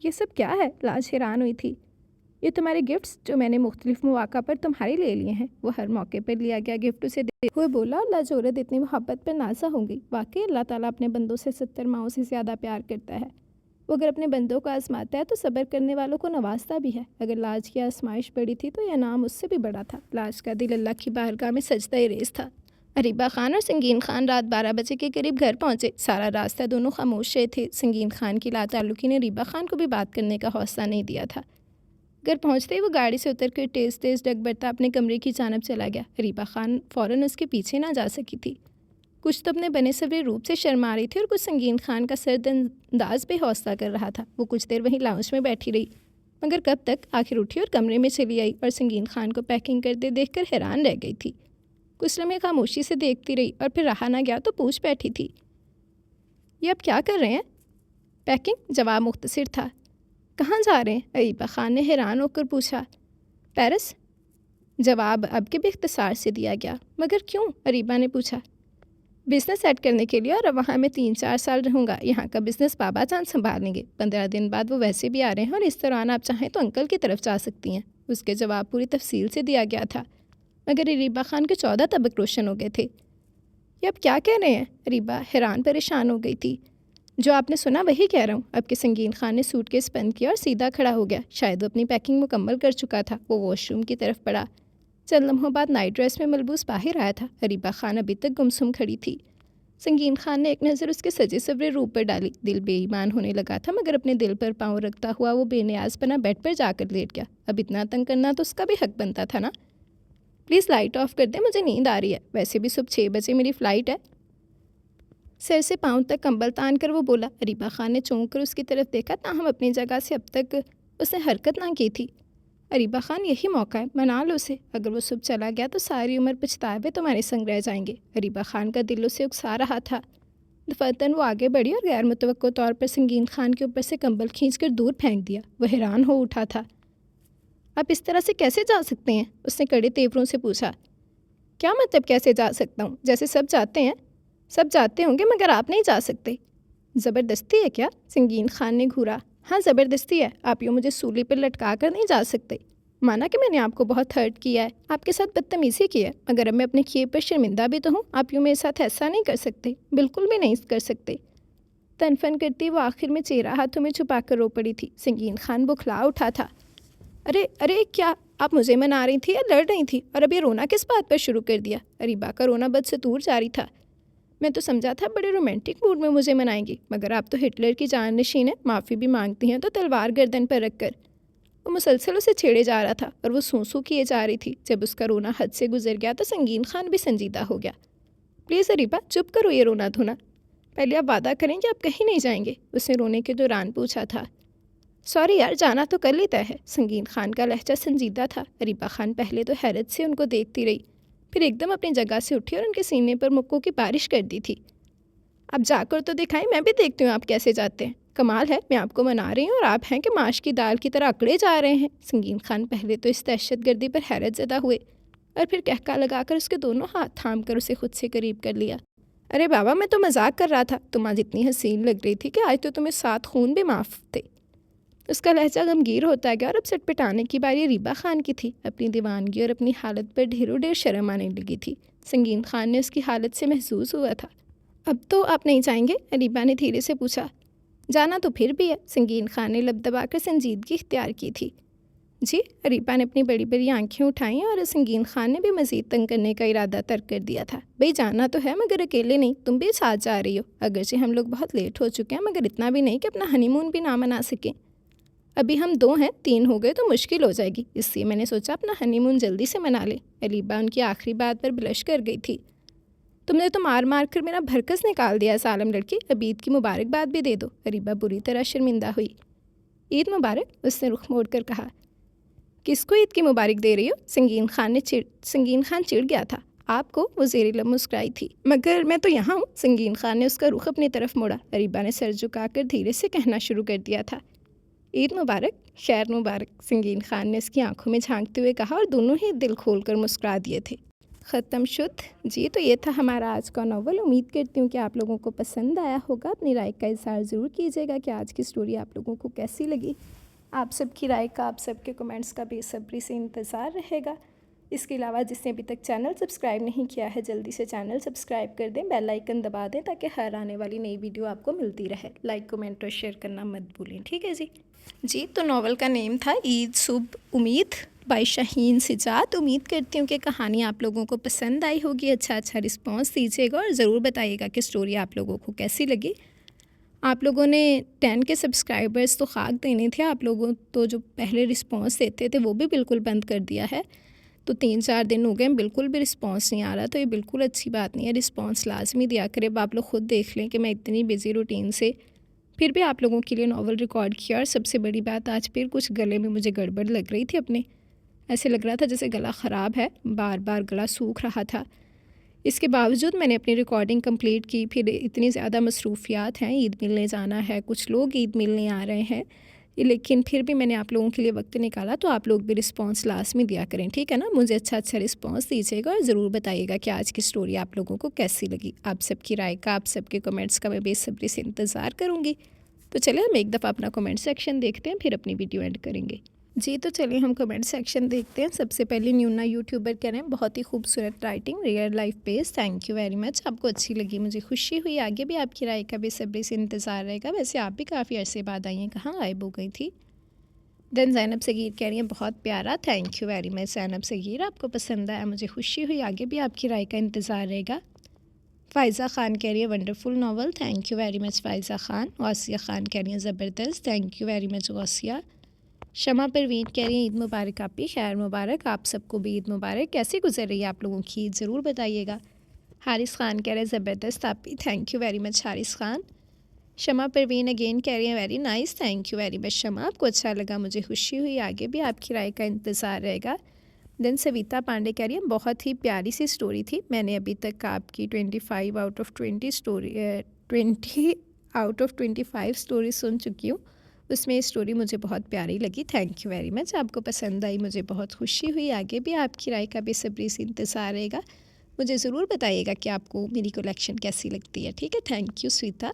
یہ سب کیا ہے؟ لاج حیران ہوئی تھی۔ یہ تمہارے گفٹس جو میں نے مختلف مواقع پر تمہارے لے لیے ہیں۔ وہ ہر موقع پر لیا گیا گفٹ اسے دے ہوئے بولا، اور لاجورت اتنی محبت پر نازا ہو گئی۔ واقعی اللہ تعالیٰ اپنے بندوں سے 70 ماؤں سے زیادہ پیار کرتا ہے۔ وہ اگر اپنے بندوں کو آزماتا ہے تو صبر کرنے والوں کو نوازتا بھی ہے۔ اگر لاج کی آزمائش بڑی تھی تو یہ انعام اس سے بھی بڑا تھا۔ لاج کا دل اللہ کی بارگاہ میں سجدہ ریز تھا۔ اریبہ خان اور سنگین خان رات 12 بجے کے قریب گھر پہنچے۔ سارا راستہ دونوں خاموش رہے تھے۔ سنگین خان کی لاتعلقی نے اریبہ خان کو بھی بات کرنے کا حوصلہ نہیں دیا تھا۔ گھر پہنچتے ہی وہ گاڑی سے اتر کر تیز تیز ڈگ برتا اپنے کمرے کی جانب چلا گیا۔ اریبہ خان فوراً اس کے پیچھے نہ جا سکی تھی۔ کچھ تو اپنے بنے سورے روپ سے شرما رہی تھی، اور کچھ سنگین خان کا سرد انداز بے حوصلہ کر رہا تھا۔ وہ کچھ دیر وہیں لاؤنج میں بیٹھی رہی، مگر کب تک؟ آخر اٹھی اور کمرے میں چلی آئی، اور سنگین خان کو پیکنگ کرتے دیکھ کر حیران رہ گئی تھی۔ کچھ لمحے خاموشی سے دیکھتی رہی، اور پھر رہا نہ گیا تو پوچھ بیٹھی تھی، یہ اب کیا کر رہے ہیں؟ پیکنگ؟ جواب مختصر تھا۔ کہاں جا رہے ہیں؟ اریبہ خان نے حیران ہو کر پوچھا۔ پیرس؟ جواب اب کے بھی اختصار سے دیا گیا۔ مگر کیوں؟ اریبہ نے پوچھا۔ بزنس سیٹ کرنے کے لیے، اور وہاں میں 3-4 سال رہوں گا۔ یہاں کا بزنس بابا جان سنبھالیں گے۔ 15 دن بعد وہ ویسے بھی آ رہے ہیں، اور اس دوران آپ چاہیں تو انکل کی طرف جا سکتی ہیں۔ اس کے جواب پوری تفصیل سے دیا گیا تھا، مگر اریبہ خان کے 14 طبق روشن ہو گئے تھے۔ یہ اب کیا کہہ رہے ہیں؟ اریبہ حیران پریشان ہو گئی تھی۔ جو آپ نے سنا وہی کہہ رہا ہوں۔ اب کے سنگین خان نے سوٹ کیس بند کیا اور سیدھا کھڑا ہو گیا۔ شاید وہ اپنی پیکنگ مکمل کر چکا تھا۔ وہ واش روم کی طرف بڑھا۔ چند لمحوں بعد نائٹ ڈریس میں ملبوس باہر آیا تھا۔ اریبہ خان ابھی تک گمسم کھڑی تھی۔ سنگین خان نے ایک نظر اس کے سجے سورے روپ پر ڈالی۔ دل بے ایمان ہونے لگا تھا، مگر اپنے دل پر پاؤں رکھتا ہوا وہ بے نیاز بنا بیڈ پر جا کر لیٹ گیا۔ اب اتنا تنگ کرنا تو اس کا بھی حق بنتا تھا نا۔ پلیز لائٹ آف کر دیں، مجھے نیند آ رہی ہے۔ ویسے بھی صبح 6 بجے میری فلائٹ ہے۔ سر سے پاؤں تک کمبل تان کر وہ بولا۔ اریبہ خان نے چونک کر اس کی طرف دیکھا، تاہم اپنی جگہ سے اب تک اس نے حرکت نہ کی تھی۔ اریبہ خان یہی موقع ہے، منا لو اسے۔ اگر وہ صبح چلا گیا تو ساری عمر پچھتائے تمہارے سنگ رہ جائیں گے۔ اریبہ خان کا دل اسے اکسا رہا تھا۔ دفعتاً وہ آگے بڑھی اور غیر متوقع طور پر سنگین خان کے اوپر سے کمبل کھینچ کر دور پھینک دیا۔ وہ حیران ہو اٹھا تھا۔ آپ اس طرح سے کیسے جا سکتے ہیں؟ اس نے کڑے تیوروں سے پوچھا۔ کیا مطلب کیسے جا سکتا ہوں؟ جیسے سب جاتے ہیں۔ سب جاتے ہوں گے مگر آپ نہیں جا سکتے۔ زبردستی ہے کیا؟ سنگین خان نے گھورا۔ ہاں زبردستی ہے، آپ یوں مجھے سولی پر لٹکا کر نہیں جا سکتے۔ مانا کہ میں نے آپ کو بہت ہرٹ کیا ہے، آپ کے ساتھ بدتمیزی کی ہے، مگر اب میں اپنے کیے پر شرمندہ بھی تو ہوں۔ آپ یوں میرے ساتھ ایسا نہیں کر سکتے، بالکل بھی نہیں کر سکتے۔ تن فن کرتی وہ آخر میں چہرہ ہاتھوں میں چھپا کر رو پڑی تھی۔ سنگین خان بکھلا اٹھا تھا۔ ارے کیا آپ مجھے منا رہی تھی یا لڑ رہی تھی؟ اور اب یہ رونا کس بات پر شروع کر دیا؟ اریبہ کا رونا بدستور جاری تھا۔ میں تو سمجھا تھا بڑے رومانٹک موڈ میں مجھے منائیں گی، مگر آپ تو ہٹلر کی جان نشین ہے، معافی بھی مانگتی ہیں تو تلوار گردن پر رکھ کر۔ وہ مسلسل اسے چھیڑے جا رہا تھا اور وہ سوں کیے جا رہی تھی۔ جب اس کا رونا حد سے گزر گیا تو سنگین خان بھی سنجیدہ ہو گیا۔ پلیز اریبہ چپ کرو یہ رونا دھونا، پہلے آپ وعدہ کریں کہ آپ کہیں نہیں جائیں گے، اس نے رونے کے دوران پوچھا تھا۔ سوری یار، جانا تو کر لیتا ہے۔ سنگین خان کا لہجہ سنجیدہ تھا۔ اریبہ خان پہلے تو حیرت سے ان کو دیکھتی رہی، پھر ایک دم اپنی جگہ سے اٹھی اور ان کے سینے پر مکوں کی بارش کر دی تھی۔ اب جا کر تو دکھائیں، میں بھی دیکھتی ہوں آپ کیسے جاتے ہیں۔ کمال ہے، میں آپ کو منا رہی ہوں اور آپ ہیں کہ ماش کی دال کی طرح اکڑے جا رہے ہیں۔ سنگین خان پہلے تو اس دہشت گردی پر حیرت زدہ ہوئے اور پھر کہکا لگا کر اس کے دونوں ہاتھ تھام کر اسے خود سے قریب کر لیا۔ ارے بابا، میں تو مذاق کر رہا تھا، تم آج اتنی حسین لگ رہی تھی کہ آج تو تمہیں 7 خون بھی معاف تھے۔ اس کا لہجہ غمگیر ہوتا گیا اور اب سٹ پٹانے کی باری اریبہ خان کی تھی۔ اپنی دیوانگی اور اپنی حالت پر ڈھیروں ڈھیر شرم آنے لگی تھی۔ سنگین خان نے اس کی حالت سے محظوظ ہوا تھا۔ اب تو آپ نہیں جائیں گے؟ اریبہ نے دھیرے سے پوچھا۔ جانا تو پھر بھی ہے، سنگین خان نے لب دبا کر سنجیدگی اختیار کی تھی۔ جی؟ اریبہ نے اپنی بڑی بڑی آنکھیں اٹھائیں اور سنگین خان نے بھی مزید تنگ کرنے کا ارادہ ترک کر دیا تھا۔ بھئی جانا تو ہے مگر اکیلے نہیں، تم بھی ساتھ جا رہی ہو۔ اگرچہ ہم لوگ بہت لیٹ ہو چکے ہیں مگر اتنا بھی نہیں کہ اپنا ہنی مون بھی نہ منا سکیں۔ ابھی ہم 2 ہیں، 3 ہو گئے تو مشکل ہو جائے گی، اس لیے میں نے سوچا اپنا ہنی مون جلدی سے منا لیں۔ اریبہ ان کی آخری بات پر بلش کر گئی تھی۔ تم نے تو مار مار کر میرا بھرکس نکال دیا سالم لڑکی، اب عید کی مبارکباد بھی دے دو۔ اریبہ بری طرح شرمندہ ہوئی۔ عید مبارک؟ اس نے رخ موڑ کر کہا۔ کس کو عید کی مبارک دے رہی ہو؟ سنگین خان چڑ گیا تھا۔ آپ کو؟ وہ زیر لب مسکرائی تھی۔ مگر میں تو یہاں ہوں۔ سنگین خان نے اس کا رخ اپنی طرف موڑا۔ اریبہ نے سر جھکا کر دھیرے سے کہنا شروع کر دیا تھا۔ عید مبارک، خیر مبارک، سنگین خان نے اس کی آنکھوں میں جھانکتے ہوئے کہا اور دونوں ہی دل کھول کر مسکرا دیے تھے۔ ختم شد۔ جی تو یہ تھا ہمارا آج کا ناول۔ امید کرتی ہوں کہ آپ لوگوں کو پسند آیا ہوگا۔ اپنی رائے کا اظہار ضرور کیجیے گا کہ آج کی سٹوری آپ لوگوں کو کیسی لگی۔ آپ سب کی رائے کا، آپ سب کے کمنٹس کا بے صبری سے انتظار رہے گا۔ اس کے علاوہ جس نے ابھی تک چینل سبسکرائب نہیں کیا ہے جلدی سے چینل سبسکرائب کر دیں، بیل آئیکن دبا دیں تاکہ ہر آنے والی نئی ویڈیو آپ کو ملتی رہے۔ لائک، کمنٹ اور شیئر کرنا مت بھولیں، ٹھیک ہے جی تو ناول کا نیم تھا عید صبح امید بائی شاہین سجاد۔ امید کرتی ہوں کہ کہانی آپ لوگوں کو پسند آئی ہوگی۔ اچھا رسپانس دیجیے گا اور ضرور بتائیے گا کہ سٹوری آپ لوگوں کو کیسی لگی۔ آپ لوگوں نے 10 کے سبسکرائبرز تو خاک دینے تھے، آپ لوگوں تو جو پہلے رسپانس دیتے تھے وہ بھی بالکل بند کر دیا ہے۔ تو 3-4 دن ہو گئے بالکل بھی رسپانس نہیں آ رہا، تو یہ بالکل اچھی بات نہیں ہے۔ رسپانس لازمی دیا کرے۔ اب آپ لوگ خود دیکھ لیں کہ میں اتنی بزی روٹین سے پھر بھی آپ لوگوں کے لیے ناول ریکارڈ کیا، اور سب سے بڑی بات آج پھر کچھ گلے میں مجھے گڑبڑ لگ رہی تھی اپنے، ایسے لگ رہا تھا جیسے گلا خراب ہے، بار بار گلا سوکھ رہا تھا۔ اس کے باوجود میں نے اپنی ریکارڈنگ کمپلیٹ کی۔ پھر اتنی زیادہ مصروفیات ہیں، عید ملنے جانا ہے، کچھ لوگ عید ملنے آ رہے ہیں، لیکن پھر بھی میں نے آپ لوگوں کے لیے وقت نکالا۔ تو آپ لوگ بھی رسپانس لازمی دیا کریں، ٹھیک ہے نا؟ مجھے اچھا رسپانس دیجیے گا اور ضرور بتائیے گا کہ آج کی سٹوری آپ لوگوں کو کیسی لگی۔ آپ سب کی رائے کا، آپ سب کے کمنٹس کا میں بے صبری سے انتظار کروں گی۔ تو چلیں ہم ایک دفعہ اپنا کمنٹ سیکشن دیکھتے ہیں، پھر اپنی ویڈیو اینڈ کریں گے۔ جی تو چلیے ہم کمنٹ سیکشن دیکھتے ہیں۔ سب سے پہلے نیونا یوٹیوبر کہہ رہے ہیں بہت ہی خوبصورت رائٹنگ، ریئر لائف بیس، تھینک یو ویری مچ، آپ کو اچھی لگی، مجھے خوشی ہوئی۔ آگے بھی آپ کی رائے کا بے صبری سے انتظار رہے گا۔ ویسے آپ بھی کافی عرصے بعد آئی ہیں، کہاں غائب ہو گئی تھی؟ دین زینب صغیر کہہ رہی ہیں بہت پیارا، تھینک یو ویری مچ زینب صغیر، آپ کو پسند آیا، مجھے خوشی ہوئی۔ آگے بھی آپ کی رائے کا انتظار رہے گا۔ فائزہ خان کہہ رہی ہے wonderful novel, thank you very much Faiza Khan. Ghausia Khan کہہ رہی ہیں زبردست، thank you very much Ghausia. Shama Parveen کہہ رہی ہیں عید مبارک آپ بھی، خیر مبارک، آپ سب کو بھی عید مبارک۔ کیسی گزر رہی ہے آپ لوگوں کی عید، ضرور بتائیے گا۔ حارث خان کہہ رہے ہیں زبردست آپ بھی، thank you very much Haris Khan. شمع پروین اگین کہہ رہی ہیں very nice, thank you very مچ شمع، آپ کو اچھا لگا، مجھے خوشی ہوئی۔ آگے بھی آپ کی رائے کا انتظار رہے گا۔ دین سویتا پانڈے کہہ رہی ہیں بہت ہی پیاری سی سٹوری تھی، میں نے ابھی تک آپ کی 25 آؤٹ آف 25 سٹوری سن چکی ہوں، اس میں یہ سٹوری مجھے بہت پیاری لگی، تھینک یو ویری مچ، آپ کو پسند آئی، مجھے بہت خوشی ہوئی۔ آگے بھی آپ کی رائے کا بے صبری سے انتظار رہے گا، مجھے ضرور بتائیے گا کہ آپ کو میری کلیکشن کیسی لگتی ہے، ٹھیک ہے؟ Thank you Savita.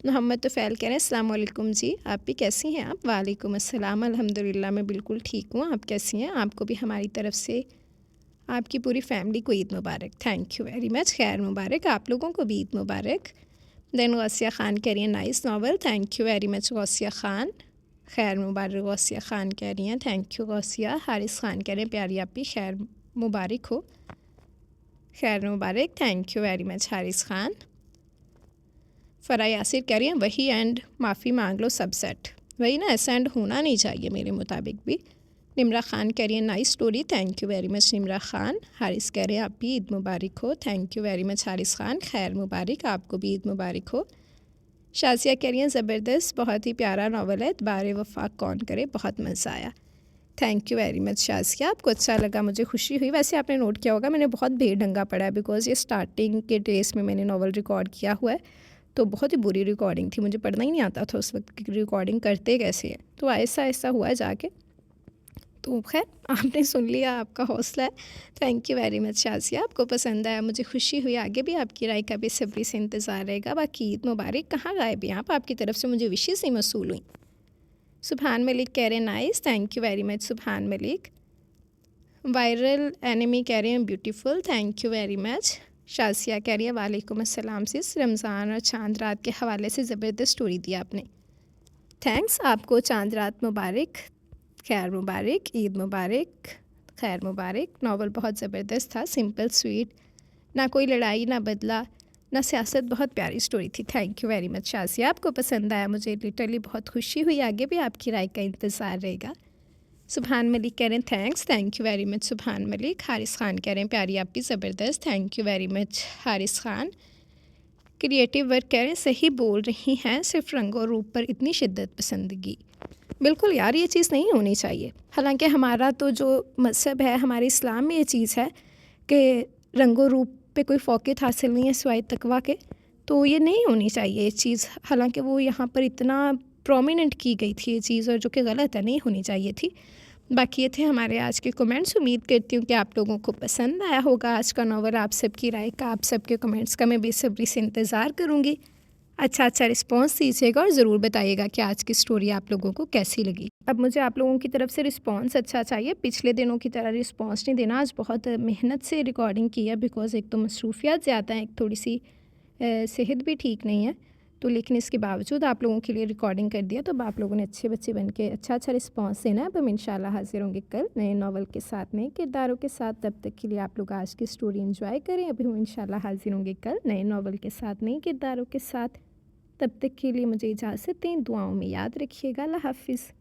محمد طفیل کہہ رہے ہیں السلام علیکم جی، آپ بھی کیسی ہیں آپ؟ وعلیکم السلام، الحمدللہ میں بالکل ٹھیک ہوں، آپ کیسی ہیں؟ آپ کو بھی ہماری طرف سے، آپ کی پوری فیملی کو عید مبارک، تھینک یو ویری مچ، خیر مبارک، آپ لوگوں کو بھی عید مبارک۔ دین غوثیہ خان کہہ رہی ہیں nice novel, thank you very much Ghausia Khan, خیر مبارک غوثیہ خان کہہ رہی ہیں، تھینک یو غوثیہ۔ حارث خان کہہ رہے ہیں پیاری آپ بھی، خیر مبارک ہو، خیر مبارک، thank you very much Haris Khan. Farah Yasir کہہ رہی ہیں وہی اینڈ معافی مانگ لو سب سیٹ، وہی نا، ایسا اینڈ ہونا نہیں چاہیے میرے مطابق بھی۔ نمرا خان کہہ رہی ہیں nice story, thank you very much Nimra Khan. Haris کہہ رہے ہیں آپ بھی عید مبارک ہو، thank you very much Haris Khan, خیر مبارک، آپ کو بھی عید مبارک ہو۔ شازیہ کہہ رہی ہیں زبردست، بہت ہی پیارا ناول ہے، بار وفا کون کرے، بہت مزہ آیا۔ تھینک یو ویری مچ شازیہ، آپ کو اچھا لگا، مجھے خوشی ہوئی۔ ویسے آپ نے نوٹ کیا ہوگا میں نے بہت بے ڈھنگا پڑھا ہے، بیکاز یہ اسٹارٹنگ کے ڈیز میں نے ناول ریکارڈ کیا ہوا ہے، تو بہت ہی بری ریکارڈنگ تھی، مجھے پڑھنا ہی نہیں آتا تھا اس وقت کہ ریکارڈنگ کرتے کیسے ہے، تو آہستہ آہستہ ہوا ہے جا کے، تو خیر آپ نے سن لیا، آپ کا حوصلہ ہے۔ تھینک یو ویری مچ شازیہ، آپ کو پسند آیا، مجھے خوشی ہوئی، آگے بھی آپ کی رائے کا بے صبری سے انتظار رہے گا۔ باقی عید مبارک، کہاں غائب ہیں آپ کی طرف سے مجھے وشیز نہیں موصول ہوئیں۔ سبحان ملک کہہ رہے ہیں نائس، تھینک یو ویری مچ سبحان ملک۔ وائرل اینیمی کہہ رہے ہیں بیوٹیفل، تھینک یو ویری مچ۔ شازیہ کہہ رہی ہے وعلیکم السلام سس، رمضان اور چاند رات کے حوالے سے زبردست اسٹوری دی آپ نے، تھینکس، آپ کو چاند رات مبارک، خیر مبارک، عید مبارک، خیر مبارک۔ ناول بہت زبردست تھا، سمپل سویٹ، نہ کوئی لڑائی نہ بدلہ نہ سیاست، بہت پیاری اسٹوری تھی۔ تھینک یو ویری مچ شازیہ، آپ کو پسند آیا، مجھے لٹرلی بہت خوشی ہوئی، آگے بھی آپ کی رائے کا انتظار رہے گا۔ سبحان ملک کہہ رہے ہیں تھینکس، تھینک یو ویری مچ سبحان ملک۔ حارث خان کہہ رہے ہیں پیاری آپ کی، زبردست، thank you very much Haris Khan. Creative work کہہ رہے ہیں صحیح بول رہی ہیں، صرف رنگ اور روپ پر اتنی شدت پسندگی، بالکل یار یہ چیز نہیں ہونی چاہیے، حالانکہ ہمارا تو جو مذہب ہے، ہمارے اسلام میں یہ چیز ہے کہ رنگ و روپ پہ کوئی فوقیت حاصل نہیں ہے سوائے تقویٰ کے، تو یہ نہیں ہونی چاہیے یہ چیز، حالانکہ وہ یہاں پر اتنا پرومیننٹ کی گئی تھی یہ چیز، اور جو کہ غلط ہے، نہیں ہونی چاہیے تھی۔ باقی یہ تھے ہمارے آج کے کمنٹس، امید کرتی ہوں کہ آپ لوگوں کو پسند آیا ہوگا آج کا ناول، آپ سب کی رائے کا، آپ سب کے کمنٹس کا میں بے صبری سے انتظار کروں گی۔ اچھا رسپانس دیجیے گا اور ضرور بتائیے گا کہ آج کی سٹوری آپ لوگوں کو کیسی لگی۔ اب مجھے آپ لوگوں کی طرف سے رسپانس اچھا چاہیے، پچھلے دنوں کی طرح رسپانس نہیں دینا، آج بہت محنت سے ریکارڈنگ کی ہے، بیکاز ایک تو مصروفیات زیادہ ہیں، ایک تھوڑی سی صحت بھی ٹھیک نہیں ہے، تو لیکن اس کے باوجود آپ لوگوں کے لیے ریکارڈنگ کر دیا، تو اب آپ لوگوں نے اچھے بچے بن کے اچھا رسپانس دینا ہے۔ اب ہم انشاءاللہ حاضر ہوں گے کل نئے ناول کے ساتھ، نئے کرداروں کے ساتھ، تب تک کے لیے آپ لوگ آج کی سٹوری انجوائے کریں۔ ابھی ہم انشاءاللہ حاضر ہوں گے کل نئے ناول کے ساتھ، نئے کرداروں کے ساتھ، تب تک کے لیے مجھے اجازت دیں، دعاؤں میں یاد رکھیے گا، اللہ حافظ۔